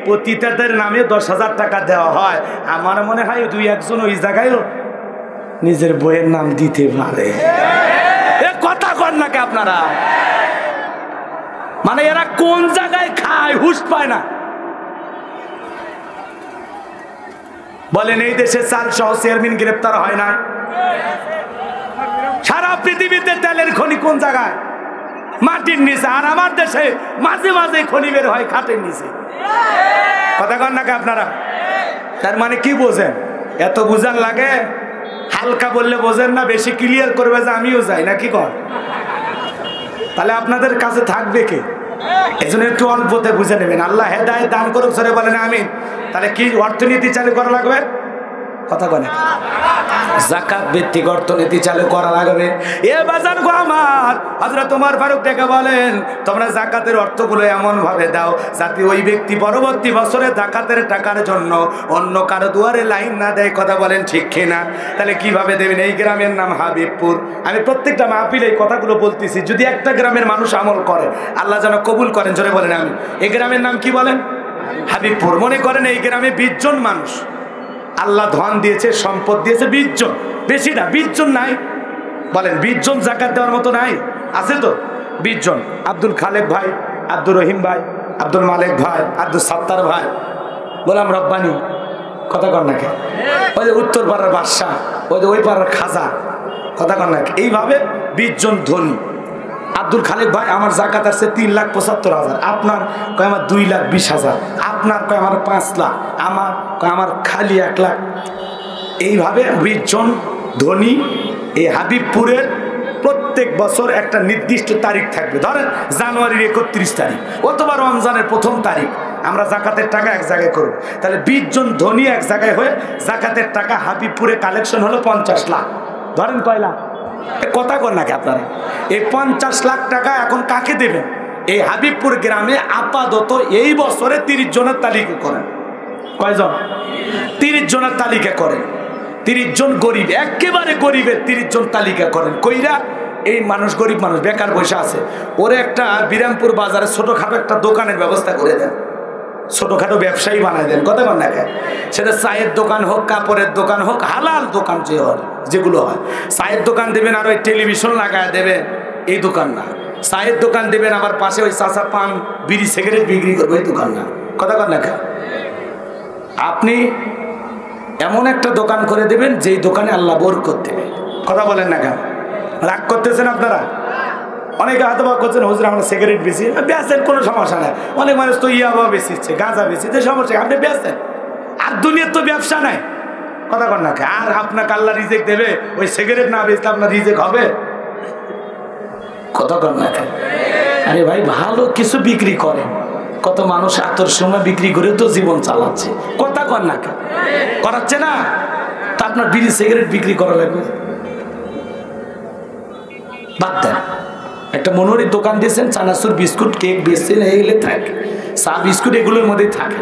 পতিতাদের নামে 10,000 টাকা দেওয়া হয়, আমার মনে হয় 2-1 ওই জায়গায়ও নিজের বইয়ের নাম দিতে পারে। এ কথা কর নাকি আপনারা? মানে এরা কোন জায়গায় খায় হুঁশ পায় না। বলেন এই দেশে চাল সহ চেয়ারম্যান গ্রেপ্তার হয় না? সারা পৃথিবীতে তেলের খনি কোন জায়গায়? মাটির নিচে। আর আমার দেশে মাঝে মাঝে খনি বের হয় খাটের নিচে। কথা কন নাকি আপনারা? তার মানে কি বোঝেন? এত বুঝার লাগে? হালকা বললে বোঝেন না, বেশি ক্লিয়ার করবে যে আমিও যাই নাকি কন? তাহলে আপনাদের কাছে থাকবে কে? এই জন্য একটু অল্পতে বুঝে নেবেন। আল্লাহ হেদায়েত দান করুক, সরে বলেন আমিন। তাহলে কি অর্থনীতি চালু করা লাগবে? কথা বলে যাকাত ভিত্তিক অর্থনীতি চালু করা লাগবে। এ বাজার গো আমার, হযরত ওমর ফারুক ডেকে বলেন, তোমরা যাকাতের অর্থগুলো এমন ভাবে দাও যাতে ওই ব্যক্তি পরবর্তী বছরে যাকাতের টাকার জন্য অন্য কারো দুয়ারে লাইন না দেয়। কথা বলেন ঠিক কিনা? তাহলে কিভাবে দেবেন? এই গ্রামের নাম হাবিবপুর। আমি প্রত্যেকটা মাহফিলে এই কথাগুলো বলতেছি, যদি একটা গ্রামের মানুষ আমল করে আল্লাহ যেন কবুল করেন। জোরে বলেন আমি। এই গ্রামের নাম কি বলেন? হাবিবপুর। মনে করেন এই গ্রামে 20 জন মানুষ, আল্লাহ ধন দিয়েছে, সম্পদ দিয়েছে 20 জন, বেশি না। 20 জন নাই? বলেন 20 জন যাকাত দেওয়ার মতো নাই? আছে তো 20 জন। আব্দুল খালেক ভাই, আব্দুর রহিম ভাই, আব্দুল মালেক ভাই, আব্দুল সাত্তার ভাই, গোলাম রব্বানি। কথা কর নাকি? ওই যে উত্তর পাড়ার বাদশাহ, ওই যে ওই পাড়ার খাজা। কথা কর নাকি? এইভাবে 20 জন ধনী। আব্দুল খালেক ভাই, আমার যাকাত আছে 3,75,000। আপনার কয় আমার 2,20,000। আপনার কয় আমার 5 লাখ। আমার কয় আমার খালি 1 লাখ। এইভাবে 20 জন ধনী। এই হাবিবপুরের প্রত্যেক বছর একটা নির্দিষ্ট তারিখ থাকবে। ধরেন জানুয়ারির 31 তারিখ অথবা রমজানের 1ম তারিখ আমরা যাকাতের টাকা এক জায়গায় করব। তাহলে 20 জন ধনী এক জায়গায় হয়ে যাকাতের টাকা হাবিবপুরে কালেকশন হলো 50 লাখ। ধরেন কয় লাখ? কথা কর নাকি আপনারা? এই 50 লাখ টাকা এখন কাকে দেবেন? এই হাবিবপুর গ্রামে আপাতত এই বছরে 30 জনের তালিকা করেন। কয়জন? 30 জনের তালিকা করেন। 30 জন গরিব, একেবারে গরিবের 30 জন তালিকা করেন। কইরা এই মানুষ গরিব মানুষ বেকার বসে আছে, ওরে একটা বিরামপুর বাজারে ছোটখাটো একটা দোকানের ব্যবস্থা করে দেন, ছোটখাটো ব্যবসায়ী বানায় দেন। কথা বল না? সেটা চায়ের দোকান হোক, কাপড়ের দোকান হোক, হালাল দোকান যেগুলো হয় চায়ের দোকান দেবেন, আর ওই টেলিভিশন লাগায় দেবেন, এই দোকান না। চায়ের দোকান দেবেন, আবার পাশে ওই চাচা পান বিড়ি সিগারেট বিক্রি করবে, ওই দোকান না। কথা কর না, আপনি এমন একটা দোকান করে দেবেন যেই দোকানে আল্লাহ বরকত দেবে। কথা বলেন না কেন? রাগ করতেছেন আপনারা? অনেকে হাতবা করছেন, হুজুর আমরা সিগারেট বেশি বেচেন, কোনো সমস্যা নাই। অনেক মানুষ তো ইয়াবা বেশিচ্ছে, গাঁজা বেশিছে, সমস্যা আপনি বেচেন, আর দুনিয়ার তো ব্যবসা নাই। কথা কর না, আর আপনাকে আল্লাহ রিজেক্ট দেবে ওই সিগারেট না বেচলে আপনার রিজেক্ট হবে? কথা কর না। আরে ভাই ভালো কিছু বিক্রি করেন, কত মানুষ আতর সময় বিক্রি করে তো জীবন চালাচ্ছে। কথা কর না, করাচ্ছে না? তা আপনার বিড়ি সিগারেট বিক্রি করা লাগবে? বাদ দেন। একটা মনোহরির দোকান দিয়েছেন, চানাচুর বিস্কুট কেক বেচছেন, এগুলো থাকে, চা বিস্কুট এগুলোর মধ্যেই থাকে।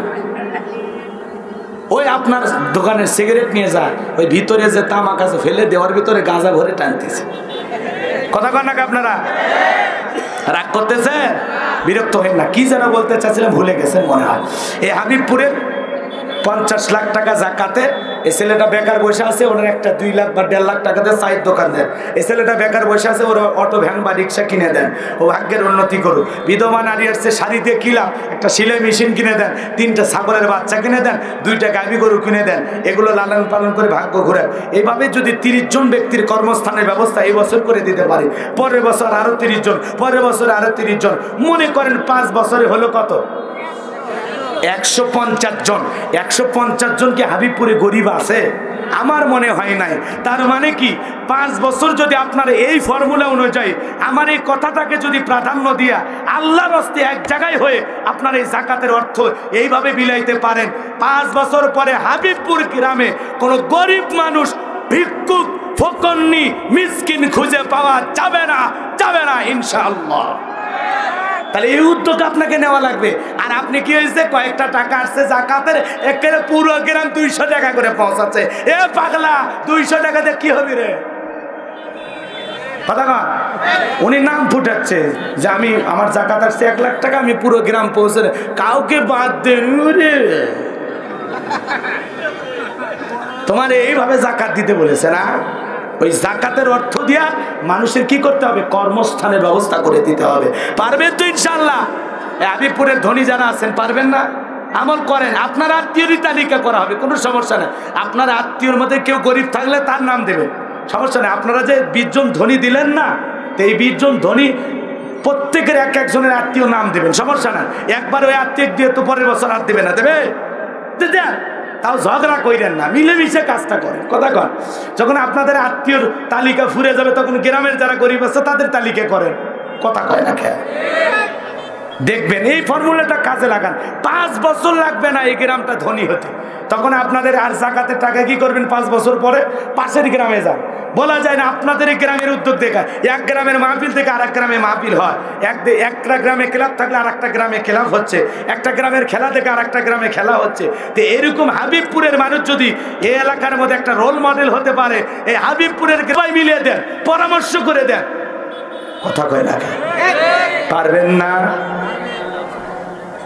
ওই আপনার দোকানের সিগারেট নিয়ে যায়, ওই ভিতরে যে তামাক আছে ফেলে দেওয়ার ভিতরে গাঁজা ভরে টানতেছে। কথা কর না আপনারা? রাগ করতেছে? বিরক্ত হন না। কি যেন বলতে চাচ্ছিলাম ভুলে গেছেন মনে হয়। এই হাবিবপুরের 50 লাখ টাকা জাকাতে এই ছেলেটা বেকার বসে আছে, ওনার একটা 2 লাখ বা 1.5 লাখ টাকাতে চায়ের দোকান দেন। এই ছেলেটা বেকার বসে আছে, ওর অটো ভ্যান বা রিক্সা কিনে দেন, ও ভাগ্যের উন্নতি করুক। বিধবা নারী আসছে, শাড়ি দিয়ে কিলাম, একটা সেলাই মেশিন কিনে দেন, 3টা ছাগলের বাচ্চা কিনে দেন, 2টা গাভী গরু কিনে দেন, এগুলো লালন পালন করে ভাগ্য ঘুরেন। এইভাবে যদি 30 জন ব্যক্তির কর্মস্থানের ব্যবস্থা এই বছর করে দিতে পারি, পরের বছর আরো 30 জন, পরের বছর আরো 30 জন, মনে করেন 5 বছরে হলো কত? 150 জন। 150 জন কি হাবিবপুরে গরিব আছে? আমার মনে হয় নাই। তার মানে কি 5 বছর যদি আপনার এই ফর্মুলা অনুযায়ী আমার এই কথাটাকে যদি প্রাধান্য দিয়া আল্লাহর রাস্তায় এক জায়গায় হয়ে আপনার এই যাকাতের অর্থ এইভাবে বিলাইতে পারেন, 5 বছর পরে হাবিবপুর গ্রামে কোনো গরিব মানুষ, ভিক্ষুক, ফকন্নি, মিসকিন খুঁজে পাওয়া যাবে না, যাবে না ইনশাআল্লাহ। তাহলে এই উদ্যোগ আপনাকে নেওয়া লাগবে। আর আপনি কি হয়েছে, কয়েকটা টাকা আসছে জাকাতের, একেবারে পুরো গ্রাম 200 টাকা করে পৌঁছাচ্ছে। এ পাগলা, 200 টাকাতে কি হবে রে? কথা কন। উনি নাম ফুটাচ্ছে যে আমি আমার জাকাত আসছে 1 লাখ টাকা, আমি পুরো গ্রাম পৌঁছে, কাউকে বাদ দেন রে। তোমার এইভাবে জাকাত দিতে বলেছে না? ওই জাকাতের অর্থ দিয়া মানুষের কি করতে হবে? কর্মস্থানের ব্যবস্থা করে দিতে হবে। পারবেন তো ইনশাআল্লাহ? হাবিবপুরের ধনী যারা আছেন পারবেন না? আমল করেন, আপনার আত্মীয়রই তালিকা করা হবে, কোনো সমস্যা নেই। আপনার আত্মীয়র মধ্যে কেউ গরিব থাকলে তার নাম দেবেন, সমস্যা নেই। আপনারা যে 20 জন ধনী দিলেন না, তো এই 20 জন ধনী প্রত্যেকের এক একজনের আত্মীয় নাম দেবেন, সমস্যা না। একবার ওই আত্মীয় দিয়ে তো পরের বছর আর দেবে না, দেবে? তাও ঝগড়া কইরেন না, মিলেমিশে কাজটা করেন। কথা কন। যখন আপনাদের আত্মীয়র তালিকা ফুরে যাবে তখন গ্রামের যারা গরিব আছে তাদের তালিকা করেন। কথা কয় না খেয়ে দেখবেন এই ফর্মুলাটা কাজে লাগান। 5 বছর লাগবে না এই গ্রামটা ধনী হতে। তখন আপনাদের আর জাকাতের টাকা কি করবেন? 5 বছর পরে পাশের গ্রামে যান। বলা যায় না আপনাদের এই গ্রামের উদ্যোগ দেখা, এক গ্রামের মাহফিল থেকে আরেক গ্রামে মাহফিল হয়, একটা গ্রামে ক্লাব থাকলে আর একটা গ্রামে ক্লাব হচ্ছে, একটা গ্রামের খেলা থেকে আর একটা গ্রামে খেলা হচ্ছে। তো এরকম হাবিবপুরের মানুষ যদি এই এলাকার মধ্যে একটা রোল মডেল হতে পারে, এই হাবিবপুরের সবাই মিলিয়ে দেন, পরামর্শ করে দেন। কথা কয় না, পারবেন না?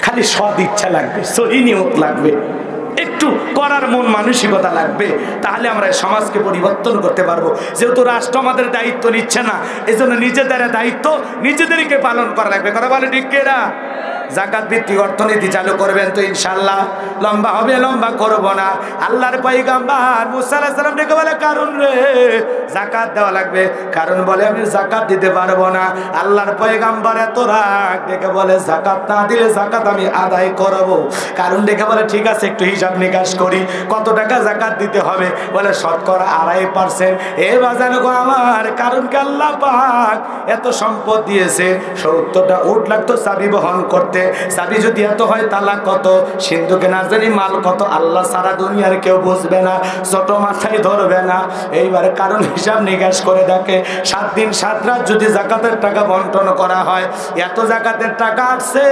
খালি সদ ইচ্ছা লাগবে, সহি নিয়ত লাগবে, একটু করার মন মানসিকতা লাগবে, তাহলে আমরা সমাজকে পরিবর্তন করতে পারবো। যেহেতু রাষ্ট্র আমাদের দায়িত্ব নিচ্ছে না, এজন্য নিজেদের দায়িত্ব নিজেদেরকে পালন করা লাগবে। কথা বলে ঠিক কিনা? জাকাত ভিত্তিক অর্থনীতি চালু করবেন তো ইনশাআল্লাহ। লম্বা হবে, লম্বা করব না। আল্লাহর পয়গম্বর মুসা আলাইহিস সালাম ডেকে বলে, কারণ রে জাকাত দেওয়া লাগবে। কারণ বলে আমি জাকাত দিতে পারবো না। আল্লাহর পয়গম্বর এত রাগ, ডেকে বলে জাকাত না দিলে জাকাত আমি আদায় করব। কারণ ডেকে বলে ঠিক আছে, একটু হিসাব নিকাশ করি, কত টাকা জাকাত দিতে হবে? বলে শতকরা 2.5%। এ বাজানো গো আমার, কারণ কি আল্লাহ পাক এত সম্পদ দিয়েছে, 70টা উট লাগতো চাবি বহন করতে। চাবি যদি এত হয় তালা কত, সিন্ধুকে না জানি মাল কত, আল্লাহ সারা দুনিয়ার কেউ বুঝবে না, ছোট মাথায় ধরবে না। এইবারে কারণ হিসাব নিকাশ করে দেখে 7 দিন 7 রাত যদি জাকাতের টাকা বন্টন করা হয়, এত জাকাতের টাকা আসছে,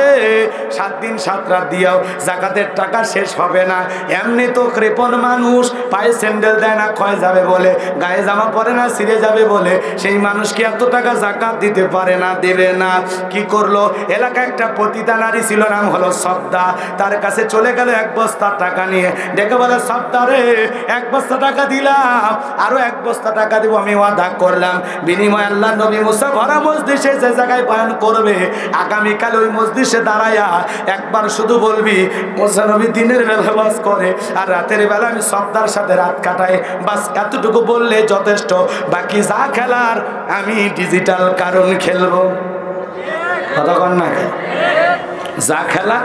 7 দিন 7 রাত দিয়েও জাকাতের টাকা শেষ হবে না। এমনি তো কৃপণ মানুষ, পায়ে স্যান্ডেল দেয় না, ক্ষয় যাবে বলে, গায়ে জামা পরে না, ছিঁড়ে যাবে বলে, সেই মানুষকে এত টাকা জাকাত দিতে পারে না, দেবে না। কি করলো? এলাকা একটা পতিতা নারী ছিল, নাম হলো সবদা। তার কাছে চলে গেল এক বস্তা টাকা নিয়ে, ডেকে বলে সবদা রে, এক বস্তা টাকা দিলাম, আরো এক বস্তা টাকা দিব, আমি ওয়াদা করলাম বিনিময়ে আল্লাহ নবী মুসা ভরা মজলিসে যে জায়গায় বয়ান করবে আগামীকাল ওই মজলিসে দাঁড়ায়া একবার শুধু বলবি মুসা নবী দিনের বেলা বাস করে আর রাতের বেলা আমি সবদার সাথে রাত কাটাই, বাস এতটুকু বললে যথেষ্ট। বাকি যা খেলার আমি ডিজিটাল কারণ খেলবো। কথা কন না, যা খেলা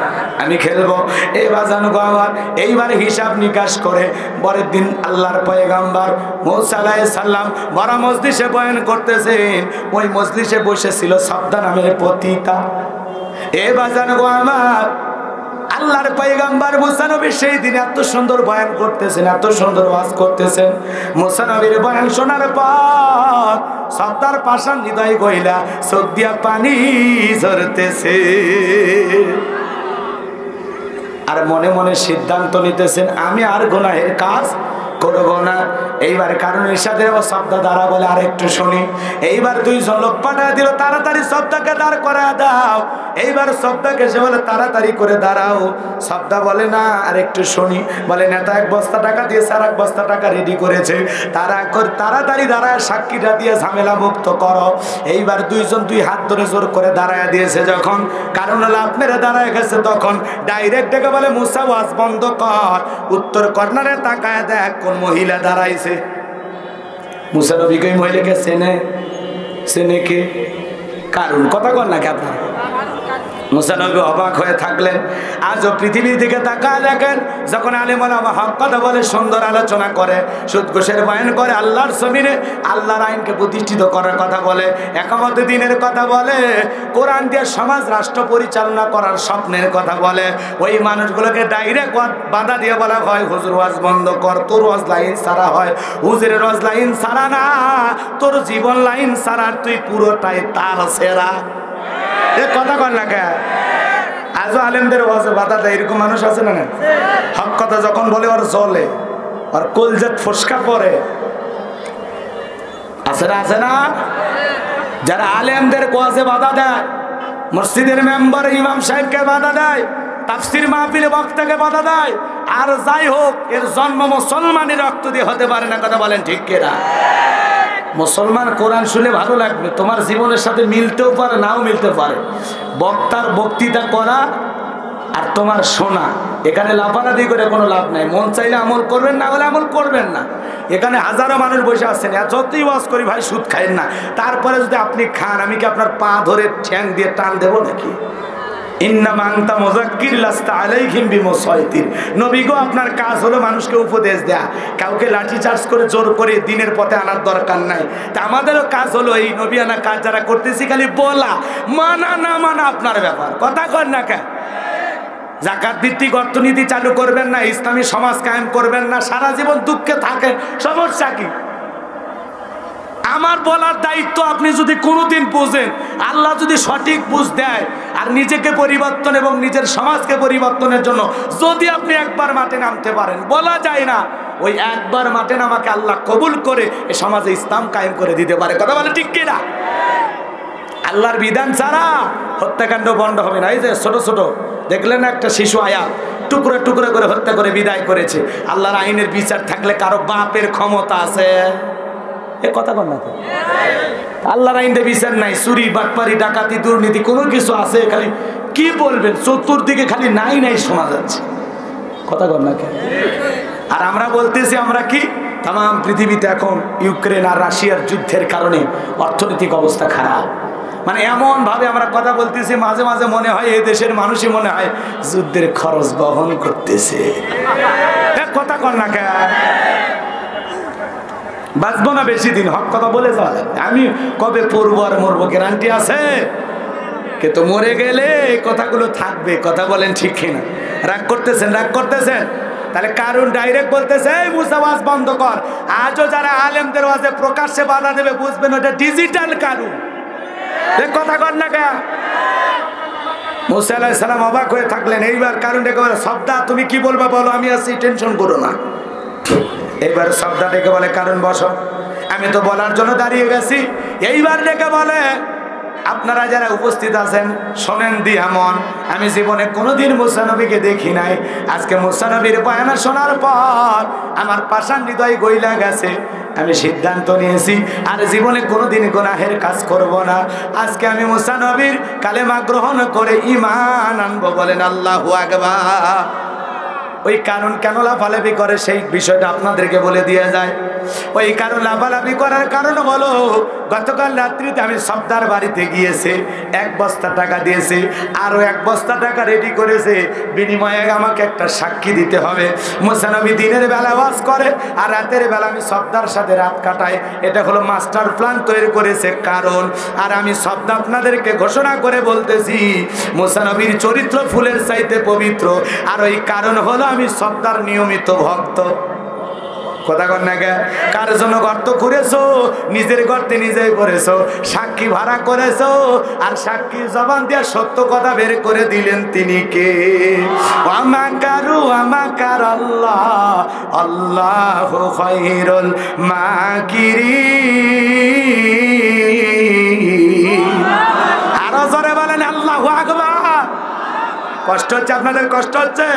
আমি খেলবো। এবার জানো গো আমার, এইবার হিসাব নিকাশ করে পরের দিন আল্লাহর পয়গাম্বর মুসা আলাইহিস সালাম বড় মজলিসে বয়ান করতেছেন। ওই মজলিসে বসেছিল সবদা নামের পতিতা। এবার জানো গো আমার, আল্লাহর পয়গাম্বর মুসা নবী সেই দিন এত সুন্দর বয়ান করতেছেন, এত সুন্দর ওয়াজ করতেছেন। মুসা নবীর বয়ান শোনার পর সবদার পাষাণ হৃদয় গইলা চোখ দিয়া পানি ঝরতেছে আর মনে মনে সিদ্ধান্ত নিতেছেন আমি আর গুনাহের কাজ করব না। এইবার কারণ ইরশাদের শব্দ দ্বারা বলে আর একটু শুনি। এইবার দুইজন লোক পাঠা দিল, তাড়াতাড়ি শব্দকে দাঁড় করা দাও। এইবার শব্দকে সে বলে তাড়াতাড়ি করে দাঁড়াও। শব্দ বলে না আর একটু শুনি। বলে নেতা এক বস্তা টাকা দিয়েছে, আর এক বস্তা টাকা রেডি করেছে, তাড়াতাড়ি দাঁড়ায় সাক্ষীটা দিয়ে ঝামেলা মুক্ত করো। এইবার দুইজন দুই হাত ধরে জোর করে দাঁড়ায় দিয়েছে। যখন কারণ লাভ মেরে দাঁড়ায় গেছে তখন ডাইরেক্ট ডেকে বলে মুসা ওয়াজ বন্ধ কর, উত্তর কর্নারে তাকায় দেখ কোন মহিলা দাঁড়াইছে। মুসা নবীকে ওই মহিলাকে চেনে কে? কারণ কথা কর নাকি আপনার? মুসা নবী অবাক হয়ে থাকলেন। আজও পৃথিবীর দিকে তাকায় দেখেন, যখন আলেম ওলামা হক কথা বলে, সুন্দর আলোচনা করে, সুদ ঘুষের বয়ান করে, আল্লাহর জমিনে আল্লাহর আইনকে প্রতিষ্ঠিত করার কথা বলে, একামত দিনের কথা বলে, কোরআন দিয়ে সমাজ রাষ্ট্র পরিচালনা করার স্বপ্নের কথা বলে, ওই মানুষগুলোকে ডাইরেক্ট বাধা দিয়ে বলা হয় হুজুর ওয়াজ বন্ধ কর, তোর ওয়াজ লাইন সারা হয়। হুজুরের ওয়াজ লাইন সারা না, তোর জীবন লাইন সারার, তুই পুরোটাই তার সেরা। এ কথা কর না কে? আজও আলেমদের ওয়াজে বাধা দেয়, এরকম মানুষ আছে না? হক কথা যখন বলে ওর জলে, ওর কলজাত ফসকা পড়ে, আছে না? যারা আলেমদের ওয়াজে বাধা দেয়, মসজিদের মেম্বার ইমাম সাহেবকে বাধা দেয়, তাফসীর মাহফিলে বক্তাকে বাধা দেয়, আর যাই হোক এর জন্ম মুসলমানের রক্ত দিয়ে হতে পারে না। কথা বলেন ঠিক কিনা? মুসলমান কোরআন শুনে ভালো লাগবে, তোমার জীবনের সাথে মিলতেও পারে, নাও মিলতে পারে। বক্তার বক্তৃতা করা আর তোমার শোনা, এখানে লাফালাফি করে কোনো লাভ নাই। মন চাইলে আমল করবেন, না হলে আমল করবেন না। এখানে হাজারো মানুষ বসে আছেন, যতই ওয়াজ করি ভাই সুদ খাইন না, তারপরে যদি আপনি খান, আমি কি আপনার পা ধরে ঠ্যাং দিয়ে টান দেবো নাকি? আপনার কাজ হলো মানুষকে উপদেশ দেয়া, কাউকে লাঠি চার্জ করে জোর করে দিনের পথে আনার দরকার নাই। তা আমাদেরও কাজ হলো এই নবিয়ানা কাজ যারা করতেছি, খালি বলা, মানা না মানা আপনার ব্যাপার। কথা কর না কে? জাকাত ভিত্তিক অর্থনীতি চালু করবেন না, ইসলামী সমাজ কায়েম করবেন না, সারা জীবন দুঃখে থাকেন, সমস্যা কি? আমার বলার দায়িত্ব আপনি যদি কোনোদিন বুঝেন, আল্লাহ যদি সঠিক বুঝ দেয়, আর নিজেকে পরিবর্তন এবং নিজের সমাজকে পরিবর্তনের জন্য যদি আপনি একবার মাঠে নামতে পারেন, বলা যায় না ওই একবার মাঠে নামাকে আল্লাহ কবুল করে এ সমাজে ইসলাম কায়েম করে দিতে পারে। কথা বলে ঠিক কিনা? আল্লাহর বিধান ছাড়া হত্যাকাণ্ড বন্ধ হবে না। এই যে ছোট ছোট দেখলেন না একটা শিশু আয়াত টুকরো টুকরো করে হত্যা করে বিদায় করেছে। আল্লাহর আইনের বিচার থাকলে কারো বাপের ক্ষমতা আছে? এ কথা বল না। আল্লাহর আইনে বিচার নাই, চুরি বাটপারি ডাকাতি দুর্নীতি কোনো কিছু আছে? খালি কি বলবেন, চতুর্দিকে খালি নাই নাই শোনা যাচ্ছে। কথা বল না। আর আমরা বলতেছি আমরা কি তাম পৃথিবীতে এখন ইউক্রেন আর রাশিয়ার যুদ্ধের কারণে অর্থনৈতিক অবস্থা খারাপ। মানে এমন ভাবে আমরা কথা বলতেছি, মাঝে মাঝে মনে হয় এই দেশের মানুষই মনে হয় যুদ্ধের খরচ বহন করতেছে। কথা কর না কে? বাঁচবো না বেশি দিন, হক কথা বলে যাওয়া যাবে। আমি কবে পড়বো আর মরবো গ্যারান্টি আছে? কিন্তু মরে গেলে এই কথাগুলো থাকবে। কথা বলেন ঠিক কিনা? রাগ করতেছেন? তাহলে কারণ ডাইরেক্ট বলতেছে এই মুসা ওয়াজ বন্ধ কর। আজও যারা আলেমদের ওয়াজে প্রকাশ্যে বাধা দেবে, বুঝবেন ওটা ডিজিটাল কারণ। কথা কর না কে? মুসা আলাইহিস সালাম অবাক হয়ে থাকলেন। এইবার কারণ ডেকে বলে সবদা তুমি কি বলবা বলো, আমি আছি, টেনশন করো না। এইবার সবদা ডেকে বলে কারণ বসো, আমি তো বলার জন্য দাঁড়িয়ে গেছি। এইবার ডেকে বলে আপনারা যারা উপস্থিত আছেন শোনেন দিয়া মন, আমি জীবনে কোনোদিন মুসা নবীকে দেখি নাই। আজকে মুসা নবীর বয়ান শোনার পর আমার পাষাণ হৃদয় গইলা গেছে। আমি সিদ্ধান্ত নিয়েছি আর জীবনে কোনোদিন গুনাহের কাজ করব না। আজকে আমি মুসা নবীর কালেমা গ্রহণ করে ঈমান আনবো। বলেন আল্লাহু আকবার। ওই কারণ কেন লাফালাফি করে সেই বিষয়টা আপনাদেরকে বলে দিয়ে যায়। ওই কারণ লাফালাফি করার কারণ হলো, গতকাল রাত্রিতে আমি সর্দার বাড়িতে গিয়েছে, 1 বস্তা টাকা দিয়েছে, আরো 1 বস্তা টাকা রেডি করেছে, বিনিময়ে আমাকে একটা সাক্ষী দিতে হবে। মুসা নবী দিনের বেলা ওয়াজ করে আর রাতের বেলা আমি সর্দার সাথে রাত কাটাই। এটা হলো মাস্টার প্ল্যান তৈরি করেছে কারণ। আর আমি শব্দ আপনাদেরকে ঘোষণা করে বলতেছি, মুসা নবীর চরিত্র ফুলের চাইতে পবিত্র। আর ওই কারণ হলো আমি সর্দার নিয়মিত ভক্ত। কথা কর না গে? কার জন্য গর্ত করেছো? নিজের গর্তে নিজেই করেছো। সাক্ষী ভাড়া করেছো আর সাক্ষী জবান দিয়ে সত্য কথা বের করে দিলেন তিনি কে? ওয়ামাকারু ওয়ামাকার আল্লাহ আল্লাহু খায়রুল মাকিরিন। আরো জোরে বলেন আল্লাহু আকবার। কষ্ট হচ্ছে আপনাদের? কষ্ট হচ্ছে?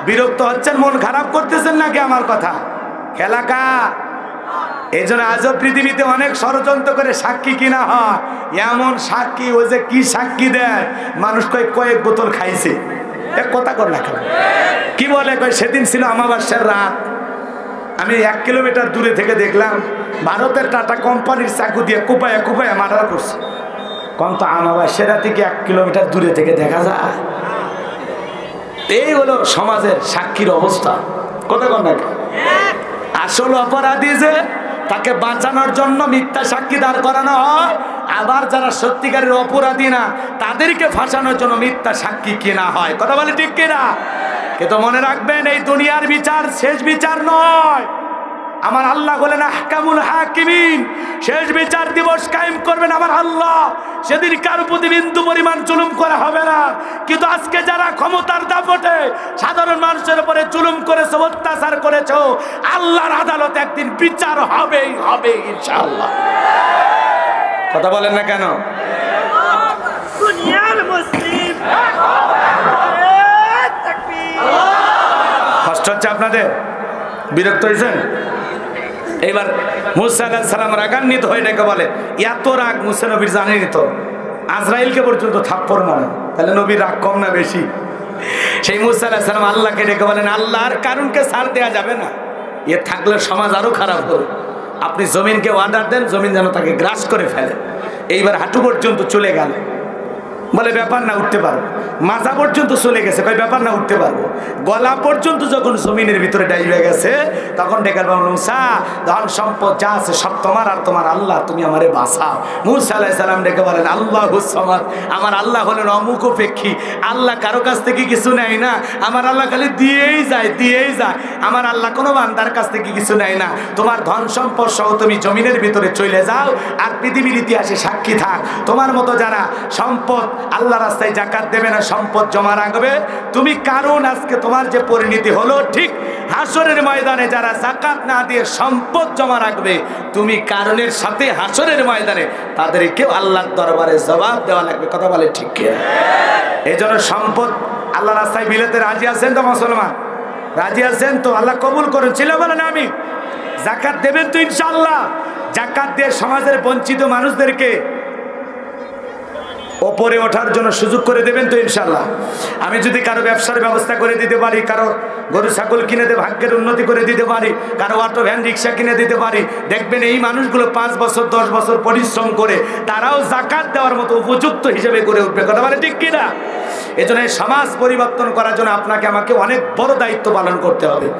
বিরক্ত হচ্ছেন? মন খারাপ করতেছেন নাকি আমার কথা? খেলাকা এই জন্য আজও পৃথিবীতে অনেক ষড়যন্ত্র করে সাক্ষী কিনা হয়। এমন সাক্ষী, ওই যে কি সাক্ষী দেয়, মানুষ কয়েক বোতল খাইছে। এক কথা কর না কেন? কি বলে কয় সেদিন ছিল আমাবস্যার রাত, আমি 1 কিলোমিটার দূরে থেকে দেখলাম ভারতের টাটা কোম্পানির চাকু দিয়ে কুপায়া কুপায়া মার্ডার করছে। কোন তো আমাবস্যার রাতে কি 1 কিলোমিটার দূরে থেকে দেখা যায়? এই হলো সমাজের সাক্ষীর অবস্থা। কথা কর না কেন? আসল অপরাধী যে, তাকে বাঁচানোর জন্য মিথ্যা সাক্ষী দাঁড় করানো হয়। আবার যারা সত্যিকারের অপরাধী না, তাদেরকে ফাঁসানোর জন্য মিথ্যা সাক্ষী কেনা হয়। কথা বলে ঠিক কিনা? কিন্তু মনে রাখবেন, এই দুনিয়ার বিচার শেষ বিচার নয়। আমার আল্লাহ বলেন আহকামুল হাকিমিন, শেষ বিচার দিবস কায়েম করবেন আমার আল্লাহ। সেদিন কার প্রতি বিন্দু পরিমাণ জুলুম করা হবে না। কিন্তু আজকে যারা ক্ষমতার দাপটে সাধারণ মানুষের উপরে জুলুম করেছো, অত্যাচার করেছো, আল্লাহর আদালতে একদিন বিচার হবেই হবে ইনশাআল্লাহ। কথা বলেন না কেন? কষ্ট হচ্ছে আপনাদের? বিরক্ত হয়েছেন? এবার মুসা আলাইহিস সালাম রাগান্বিত হয়ে ডেকে বলে, এত রাগ মুসা নবীর জানেনি তো, আজরাইলকে পর্যন্ত থাপ্পড় মারে। তাহলে নবীর রাগ কম না বেশি? সেই মুসা আলাইহিস সালাম আল্লাহকে ডেকে বলেন, আল্লাহর কারণকে ছাড় দেওয়া যাবে না। এ থাকলে সমাজ আরো খারাপ হবে। আপনি জমিনকে অর্ডার দেন, জমিন যেন তাকে গ্রাস করে ফেলে। এইবার হাঁটু পর্যন্ত চলে গেল। বলে ব্যাপার না, উঠতে পারবো। মাথা পর্যন্ত চলে গেছে, কই ব্যাপার না, উঠতে পারবো। গলা পর্যন্ত যখন জমিনের ভিতরে ডাইবে গেছে, তখন ডেকে বলল, মুসা ধন সম্পদ যা আছে সব তোমার, আর তোমার আল্লাহ, তুমি আমারে বাঁচাও। মুসা আলাইহিস সালাম ডেকে বলেন, আল্লাহুস সামাদ, আমার আল্লাহ হলেন অমুখাপেক্ষী। আল্লাহ কারো কাছ থেকে কিছু নেয় না, আমার আল্লাহ খালি দিয়েই যায়, দিয়েই যায়। আমার আল্লাহ কোনো বান্দার কাছ থেকে কিছু নেয় না। তোমার ধন সম্পদ সহ তুমি জমিনের ভিতরে চলে যাও, আর পৃথিবীর ইতিহাসে সাক্ষী থাক, তোমার মতো যারা সম্পদ আল্লাহ রাস্তায় যাকাত দেবে না, সম্পদ জমা রাখবে, তুমি কারণ আজকে তোমার যে পরিণতি হলো, ঠিক হাসরের ময়দানে যারা যাকাত না দিয়ে সম্পদ জমা রাখবে, তুমি কারণের সাথে হাসরের ময়দানে তাদেরকেও আল্লাহর দরবারে জবাব দেওয়া লাগবে। কথা বলে ঠিক কি? এই জন্য সম্পদ আল্লাহ রাস্তায় বিলাতে রাজি আছেন তো মুসলমান? রাজি আছেন তো? আল্লাহ কবুল করুন। ছিল বলেন আমি। যাকাত দেবেন তো ইনশাআল্লাহ? যাকাত দিয়ে সমাজের বঞ্চিত মানুষদেরকে ওপরে ওঠার জন্য সুযোগ করে দেবেন তো ইনশাআল্লাহ? আমি যদি কারো ব্যবসার ব্যবস্থা করে দিতে পারি, কারো গরু ছাগল কিনে দিয়ে ভাগ্যের উন্নতি করে দিতে পারি, কারো অটো ভ্যান রিক্সা কিনে দিতে পারি, দেখবেন এই মানুষগুলো 5 বছর 10 বছর পরিশ্রম করে তারাও যাকাত দেওয়ার মতো উপযুক্ত হিসেবে গড়ে উঠবে। কথা বলে ঠিক কিনা? এই জন্য সমাজ পরিবর্তন করার জন্য আপনাকে আমাকে অনেক বড় দায়িত্ব পালন করতে হবে।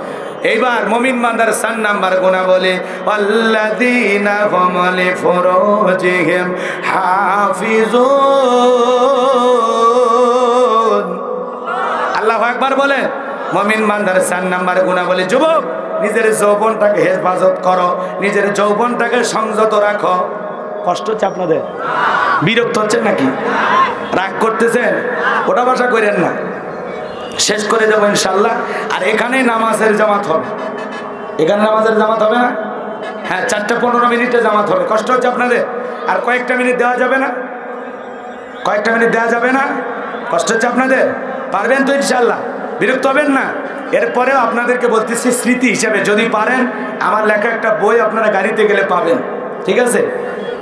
এইবার মুমিন বান্দার 4 নাম্বার গুনাহ বলে, আল্লাযীনা হুম লিফুরুজিহিম হাফিজুন। আল্লাহু আকবার বলেন। মুমিন বান্দার 4 নাম্বার গুনাহ বলে, যুবক নিজের যৌবনটাকে হেফাজত করো, নিজের যৌবনটাকে সংযত রাখো। কষ্ট হচ্ছে আপনাদের? বিরক্ত হচ্ছেন নাকি? রাগ করতেছেন? ওটা ভাষা করেন না, শেষ করে দেবো ইনশাল্লাহ। আর এখানেই নামাজের জামাত হবে। এখানে নামাজের জামাত হবে না? হ্যাঁ, 4টা 15 মিনিটে জামাত হবে। কষ্ট হচ্ছে আপনাদের? আর কয়েকটা মিনিট দেওয়া যাবে না? কয়েকটা মিনিট দেওয়া যাবে না? কষ্ট হচ্ছে আপনাদের? পারবেন তো ইনশাল্লাহ? বিরক্ত হবেন না? এরপরেও আপনাদেরকে বলতেছি স্মৃতি হিসাবে যদি পারেন আমার লেখা একটা বই আপনারা গাড়িতে গেলে পাবেন, ঠিক আছে?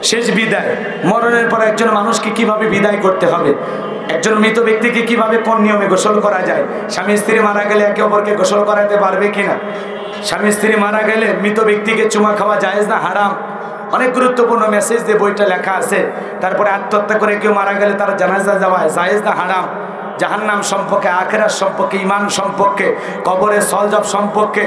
শেষ বিদায়, মরণের পর একজন মানুষকে কিভাবে বিদায় করতে হবে, একজন মৃত ব্যক্তিকে কিভাবে কোন নিয়মে গোসল করা যায়, স্বামী স্ত্রী মারা গেলে একে অপরকে গোসল করাতে পারবে কিনা, স্বামী স্ত্রী মারা গেলে মৃত ব্যক্তিকে চুমা খাওয়া জায়েজ না হারাম, অনেক গুরুত্বপূর্ণ মেসেজ দিয়ে বইটা লেখা আছে। তারপরে আত্মহত্যা করে কেউ মারা গেলে তার জানাজা যাওয়া জায়েজ না হারাম, জাহান্নাম সম্পর্কে, আখিরাত সম্পর্কে, ঈমান সম্পর্কে, কবরের সলজব সম্পর্কে,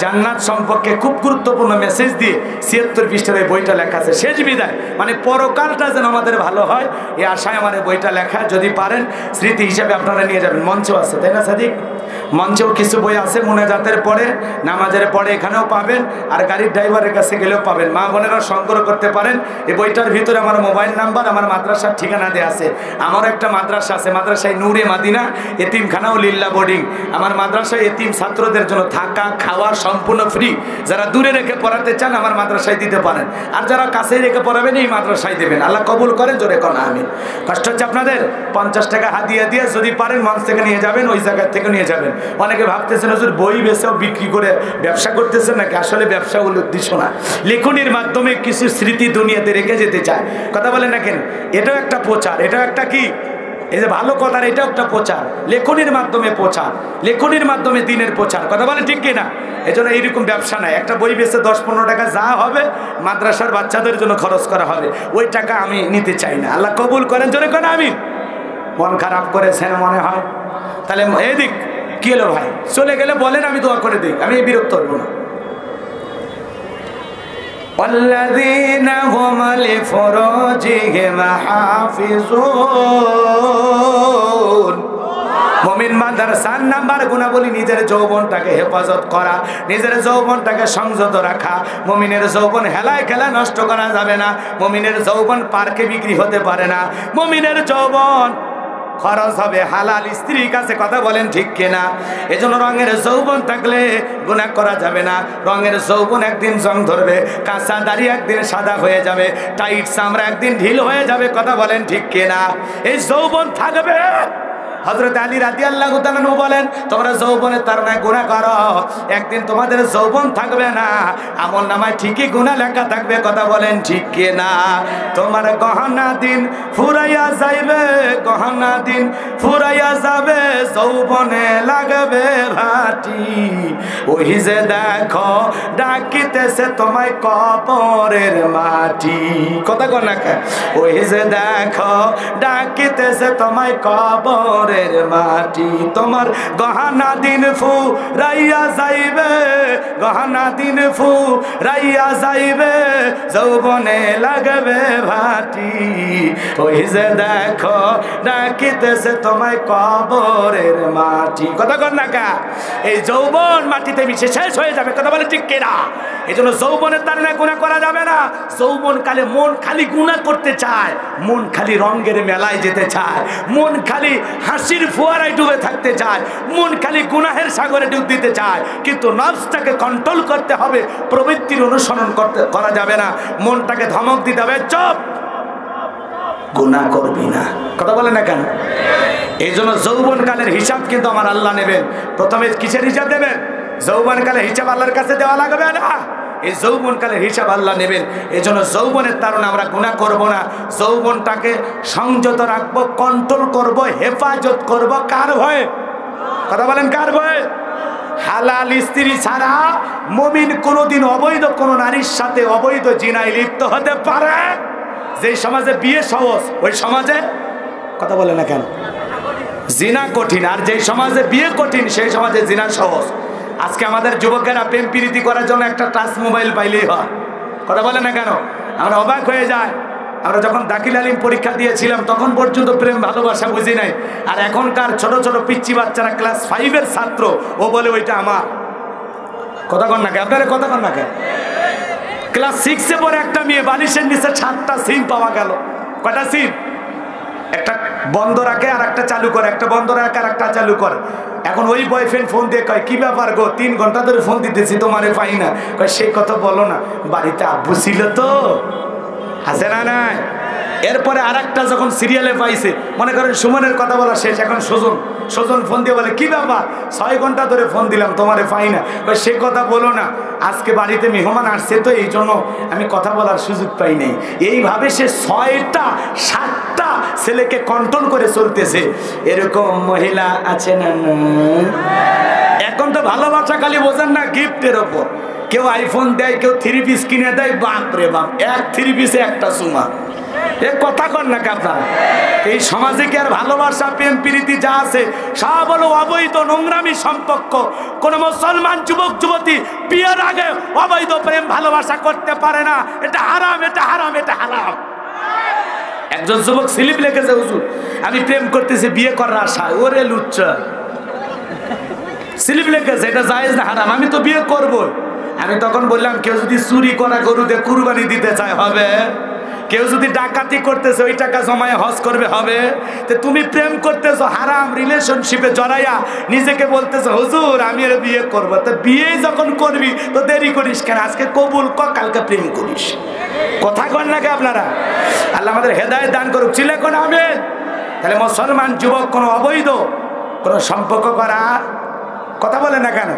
জান্নাত সম্পর্কে খুব গুরুত্বপূর্ণ মেসেজ দিয়ে ৭৬ পৃষ্ঠার এই বইটা লেখা আছে। শেষ বিদায় মানে পরকালটা যেন আমাদের ভালো হয় এই আশায় আমার এই বইটা লেখা। যদি পারেন স্মৃতি হিসাবে আপনারা নিয়ে যাবেন। মঞ্চেও আছে, তাই না সাদিক? মঞ্চেও কিছু বই আছে, মোনাজাতের পরে, নামাজের পরে এখানেও পাবেন, আর গাড়ির ড্রাইভারের কাছে গেলেও পাবেন। মা বোনেরা সংগ্রহ করতে পারেন। এই বইটার ভিতরে আমার মোবাইল নাম্বার, আমার মাদ্রাসার ঠিকানা দেওয়া আছে। আমারও একটা মাদ্রাসা আছে, মাদ্রাসায় নূরে মাদিনা এতিমখানা ও লিল্লা বোর্ডিং। আমার মাদ্রাসায় এতিম ছাত্রদের জন্য থাকা খাওয়া সম্পূর্ণ ফ্রি। যারা দূরে রেখে পড়াতে চান আমার মাদ্রাসায় দিতে পারেন, আর যারা কাছে রেখে পড়াবেন এই মাদ্রাসায় দেবেন। আল্লাহ কবুল করেন, জোরে কোন আমিন। কষ্ট হচ্ছে আপনাদের? 50 টাকা হাদিয়া দিয়ে যদি পারেন মঞ্চ থেকে নিয়ে যাবেন, ওই জায়গা থেকে নিয়ে যাবেন। অনেকে ভাবতেছেন হুজুর বই বেচেও বিক্রি করে ব্যবসা করতেছেন নাকি? আসলে ব্যবসা হলো উদ্দেশ্য না, লেখনির মাধ্যমে কিছু স্মৃতি দুনিয়াতে রেখে যেতে চায়। কথা বলেন না কেন? এটাও একটা প্রচার, এটাও একটা কি, এই যে ভালো কথার এটাও একটা প্রচার, লেখনির মাধ্যমে প্রচার, লেখনির মাধ্যমে দিনের প্রচার। কথা বলেন ঠিক কিনা? এই জন্য এইরকম ব্যবসা নাই। একটা বই বেচে 10-15 টাকা যা হবে মাদ্রাসার বাচ্চাদের জন্য খরচ করা হবে, ওই টাকা আমি নিতে চাই না। আল্লাহ কবুল করেন, জোরে কোন আমিন। মন খারাপ করেছেন মনে হয়? তাহলে এদিক কি হলো ভাই? চলে গেলে বলেন, আমি দোয়া করে দিই, আমি বিরক্ত হব না। والذين هم لفروجهم حافظون। মুমিন বান্দার 4 নাম্বার গুণাবলী নিজের যৌবনটাকে হেফাজত করা, নিজের যৌবনটাকে সংযত রাখা। মুমিনের যৌবন হেলায় খেলা নষ্ট করা যাবে না। মুমিনের যৌবন পার্কে বিক্রি হতে পারে না। মুমিনের যৌবন খরচ হবে হালাল স্ত্রীর কাছে। কথা বলেন ঠিক কিনা? এজন্য রঙের যৌবন থাকলে গুনাহ করা যাবে না। রঙের যৌবন একদিন জং ধরবে, কাঁচা দাড়ি একদিন সাদা হয়ে যাবে, টাইট চামড়া একদিন ঢিল হয়ে যাবে। কথা বলেন ঠিক কিনা? এই যৌবন থাকবে। হযরত আলী রাদিয়াল্লাহু তাআলা বলেন, তোমরা যৌবনের তাড়নায় গুনাহ করো, একদিন তোমাদের যৌবন থাকবে না, আমলনামায় ঠিকই গুনাহ লেখা থাকবে। কথা বলেন ঠিক কিনা? তোমার গহনা দিন ফুরাইয়া যাইবে, গহনা দিন ফুরাইয়া যাবে, যৌবনে লাগবে ভাটি। ওই যে দেখো ডাকিতেছে তোমায় কবরের মাটি। কথা কন না? ওই যে দেখো ডাকিতেছে তোমায় কবরের মাটি। তোমার গহনা দিন ফুরাইয়া যাইবে, গহনা দিন ফুরাইয়া যাইবে, যৌবনে লাগবে ভাটি। ওই যে দেখো ডাকিতেছে তোমায় কবরের মাটি। কথা কন না কা? এই যৌবন মাটিতে মিশে শেষ হয়ে যাবে। কথা বলে ঠিক কিনা? এই জন্য যৌবনের তাড়না গুনাহ করা যাবে না। যৌবন কালে মন খালি গুনাহ করতে চায়, মন খালি রঙের মেলায় যেতে চায়, মন খালি হাসির ফোয়ারায় ডুবে থাকতে চায়, মন খালি গুনাহের সাগরে ডুব দিতে চায়। কিন্তু নফসটাকে কন্ট্রোল করতে হবে, প্রবৃত্তির অনুসরণ করা যাবে না। মনটাকে ধমক দিতে হবে, চুপ, গুনাহ করবি না। কথা বলে না কেন? এই জন্য যৌবনকালের হিসাব কিন্তু আমার আল্লাহ নেবেন। প্রথমে কিসের হিসাব দেবেন? যৌবনকালের হিসাব আল্লাহর কাছে দেওয়া লাগবে না, এই যৌবনকালের হিসাব আল্লাহ নেবেন। এই জন্য যৌবনের তাড়না আমরা গুনাহ করব না, যৌবনটাকে সংযত রাখবো, কন্ট্রোল করব, হেফাজত করব। কার ভয়ে? কথা বলেন কার ভয়ে? হালাল স্ত্রী ছাড়া মুমিন কোনোদিন অবৈধ কোনো নারীর সাথে অবৈধ জিনায় লিপ্ত হতে পারে? যে সমাজে বিয়ে সহজ ওই সমাজে, কথা বলে না কেন, জিনা কঠিন। আর যে সমাজে বিয়ে কঠিন সেই সমাজে জিনা সহজ। আজকে আমাদের যুবকেরা প্রেম প্রীতি করার জন্য একটা টাচ মোবাইল পাইলেই হয়। কথা বলে না কেন? আমরা অবাক হয়ে যায়। আমরা যখন দাখিল আলিম পরীক্ষা দিয়েছিলাম তখন পর্যন্ত প্রেম ভালোবাসা বুঝি নাই। আর এখনকার ছোট ছোট পিচ্চি বাচ্চারা ক্লাস 5-এর ছাত্র, ও বলে ওইটা আমার। কথা কন না কে? আপনারা কথা কন না কে? ক্লাস 6-এ পরে একটা মেয়ে বালিশের নিচে 7টা সিম পাওয়া গেল। কয়টা সিম? একটা বন্ধ রাখে আর একটা চালু করে, একটা বন্ধ রাখে আর একটা চালু করে। এখন ওই বয়ফ্রেন্ড ফোন দিয়ে কয়, কি ব্যাপার গো, 3 ঘন্টা ধরে ফোন দিতেছি তোমারে পাই না। কয় সেই কথা বলো না, বাড়িতে আব্বু ছিল তো, আছে না নাই? এরপরে আরেকটা যখন সিরিয়ালে পাইছে, মনে করেন সুমনের কথা বলা শেষ, এখন সুজন ফোন দিয়ে বলে কি ব্যাপার 6 ঘন্টা ধরে ফোন দিলাম তোমারে পাই না। সে কথা বলো না, আজকে বাড়িতে মেহমান আসছে তো এই জন্য আমি কথা বলার সুযোগ পাই নাই। এইভাবে সে 6টা 7টা ছেলেকে কন্ট্রোল করে চলতেছে। এরকম মহিলা আছে না? এখন তো ভালোবাসা খালি বোঝেন না গিফটের ওপর, কেউ আইফোন দেয়, কেউ 3 পিস কিনে দেয়, বাপ রে বাপ, 3 পিসে একটা সুমা। এ কথা কর না আপনারা? এই সমাজে কি আর ভালোবাসা প্রেম প্রীতি যা আছে সব হলো অবৈধ নোংরামি সম্পর্ক। কোন মুসলমান যুবক যুবতী বিয়ের আগে অবৈধ প্রেম ভালোবাসা করতে পারে না। এটা হারাম, এটা হারাম, এটা হারাম। একজন যুবক স্লিপ লিখেছে, হুজুর আমি প্রেম করতেছি বিয়ে করার আশায়। ওরে লুচ্চা, স্লিপ লিখেছে, এটা জায়েজ না হারাম? আমি তো বিয়ে করবো। আমি তখন বললাম কেউ যদি চুরি করা গরু দিয়ে কুরবানি দিতে চায় হবে, কেউ যদি ডাকাতি করতেছে ওই টাকা জমায় হজ করবে হবে। তো তুমি প্রেম করতেছো হারাম রিলেশনশিপে জড়াইয়া নিজেকে বলতেছো হুজুর আমি এর বিয়ে করবো। তো বিয়ে যখন করবি তো দেরি করিস কেন? আজকে কবুল কর, কালকে প্রেম করিস। কথা কন নাকি আপনারা? আল্লাহ আমাদের হেদায়েত দান করুক। ছিলে কোন আমেন? তাহলে মুসলমান যুবক কোনো অবৈধ কোনো সম্পর্ক করা কথা বলে না কেন?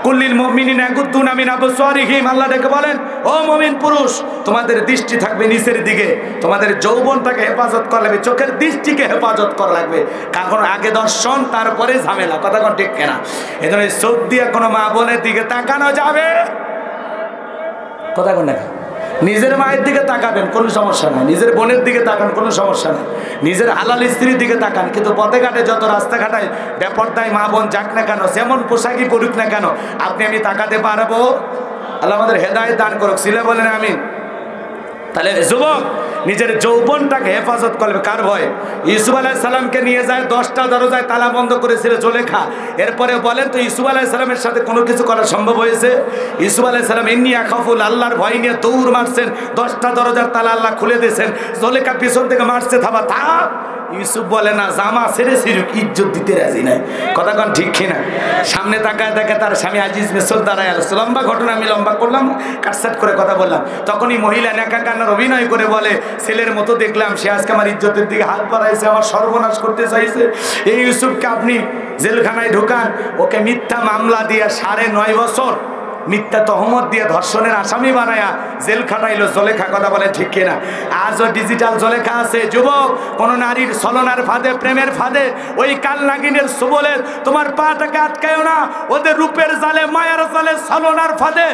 কুল্লিল মুমিনিনা ইয়াগুদ্দুনা মিন আবসারিহিম, আল্লাহ ডেকে বলেন ও মুমিন পুরুষ তোমাদের দৃষ্টি থাকবে নিচের দিকে, তোমাদের যৌবনটাকে হেফাজত করা লাগবে, চোখের দৃষ্টিকে হেফাজত করা লাগবে। কারণ আগে দর্শন তারপরে ঝামেলা। কথা কোন ঠিক কেনা? এজন্য চোখ দিয়ে কোনো মা বোনের দিকে তাকানো যাবে? কথা কোন না? নিজের মায়ের দিকে তাকাবেন কোনো সমস্যা নাই, নিজের বোনের দিকে তাকান কোনো সমস্যা নাই, নিজের হালাল স্ত্রীর দিকে তাকান। কিন্তু পথে ঘাটে যত রাস্তাঘাটায় বেপরদায় মা বোন যাক না কেন, যেমন পোশাকই পড়ুক না কেন, আপনি আমি তাকাতে পারবো? আল্লাহ আমাদের হেদায়েত দান করুক। ছিলে বলেন আমিন। তাহলে যুবক নিজের যৌবনটাকে হেফাজত করবে কার ভয়? ইউসুফ আলাইহিস সালামকে নিয়ে যায় 10টা দরজায় তালা বন্ধ করেছিল জুলেখা। এরপরে বলেন তো ইউসুফ আলাইহিস সালামের সাথে কোনো কিছু করা সম্ভব হয়েছে? ইউসুফ আলাইহিস সালাম ইন্নী আখাফুল, আল্লাহর ভয় নিয়ে দৌড় মারছেন, 10টা দরজার তালা আল্লাহ খুলে দিয়েছেন। জুলেখা পিছন থেকে মারছে, থাবা থাম। ইউসুফ বলে না, জামা ছেড়ে ছিড়ুক, ইজ্জত দিতে রাজি নাই। কথা কন ঠিক কিনা? সামনে তাকায় দেখে তার স্বামী আজিজ মিসর দাঁড়ায় আছে। লম্বা ঘটনা, আমি লম্বা করলাম, কাটসাট করে কথা বললাম। তখনই মহিলা নেকা কান্নার অভিনয় করে বলে ছেলের মতো দেখলাম, সে আজকে আমার ইজ্জতের দিকে হাত বাড়াইছে, আমার সর্বনাশ করতে চাইছে। এই ইউসুফকে আপনি জেলখানায় ঢোকান, ওকে মিথ্যা মামলা দিয়ে 9.5 বছর মিথ্যা তহমত দিয়ে ধর্ষণের আসামি বানায়া জেল খাটাইলো জুলেখা। কথা বলে ঠিক কিনা? আজও ডিজিটাল জুলেখা আছে। যুবক, কোন নারীর ছলনার ফাঁদে, প্রেমের ফাঁদে, ওই কাল নাগিনের সুবলের তোমার পাটাকে আটকায়ও না। ওদের রূপের জালে, মায়ার জালে, ছলনার ফাঁদে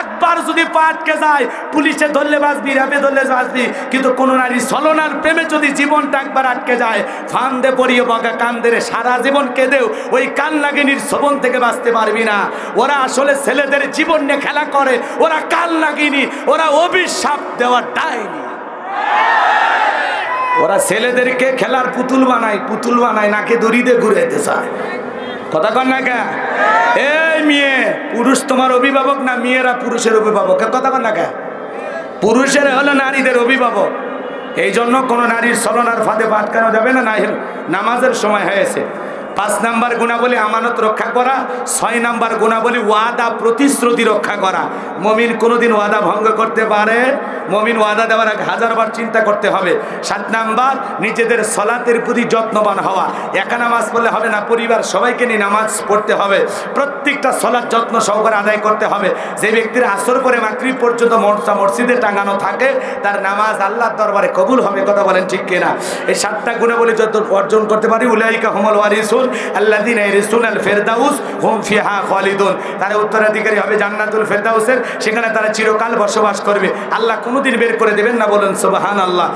একবার যদি পা আটকে যায়, পুলিশে ধরলে বাঁচবি, র্যাবে ধরলে বাঁচবি, কিন্তু কোন নারী ছলনার প্রেমে যদি জীবনটা একবার আটকে যায়, ফান্দে পড়িয়ে বগা কান্দেরে সারা জীবন কেঁদেও ওই কাল নাগিনীর শোভন থেকে বাঁচতে পারবি না। ওরা আসলে ছেলেদের জীবন নিয়ে খেলা করে, ওরা কাল নাগিনী, ওরা অভিশাপ দেওয়া ডাইনি। ওরা ছেলেদেরকে খেলার পুতুল বানায়, নাকে দড়ি দিয়ে ঘুরাইতে চায়। কথা কন না কে? এই মেয়ে, পুরুষ তোমার অভিভাবক না মেয়েরা পুরুষের অভিভাবক? কথা কন না কে? পুরুষের হলো নারীদের অভিভাবক। এই জন্য কোনো নারীর ছলনার ফাঁদে আটকানো যাবে না। নামাজের সময় হয়েছে। 5 নাম্বার গুণাবলী আমানত রক্ষা করা, 6 নাম্বার গুণাবলী ওয়াদা প্রতিশ্রুতি রক্ষা করা। মুমিন কোনোদিন ওয়াদা ভঙ্গ করতে পারে? মুমিন ওয়াদা দেওয়ার আগে 1000বার চিন্তা করতে হবে। 7 নাম্বার নিজেদের সালাতের প্রতি যত্নবান হওয়া। একা নামাজ পড়লে হবে না, পরিবার সবাইকে নিয়ে নামাজ পড়তে হবে। প্রত্যেকটা সালাত যত্ন সহকারে আদায় করতে হবে। যে ব্যক্তির আসর পরে মাগরিব পর্যন্ত মসজিদে টাঙানো থাকে, তার নামাজ আল্লাহর দরবারে কবুল হবে। কথা বলেন ঠিক কিনা? এই 7টা গুণাবলী যত অর্জন করতে পারি, উলাইকা হুমুল ওয়ারিসুন আল্লাযীনা ইয়ারিসুনাল ফিরদাউস হুম ফিহা খালিদুন, তারা উত্তরাধিকারী হবে জান্নাতুল ফিরদাউসের, সেখানে তারা চিরকাল বসবাস করবে। আল্লাহ কোনোদিন বের করে দেবেন না, বলেন সুবহানাল্লাহ।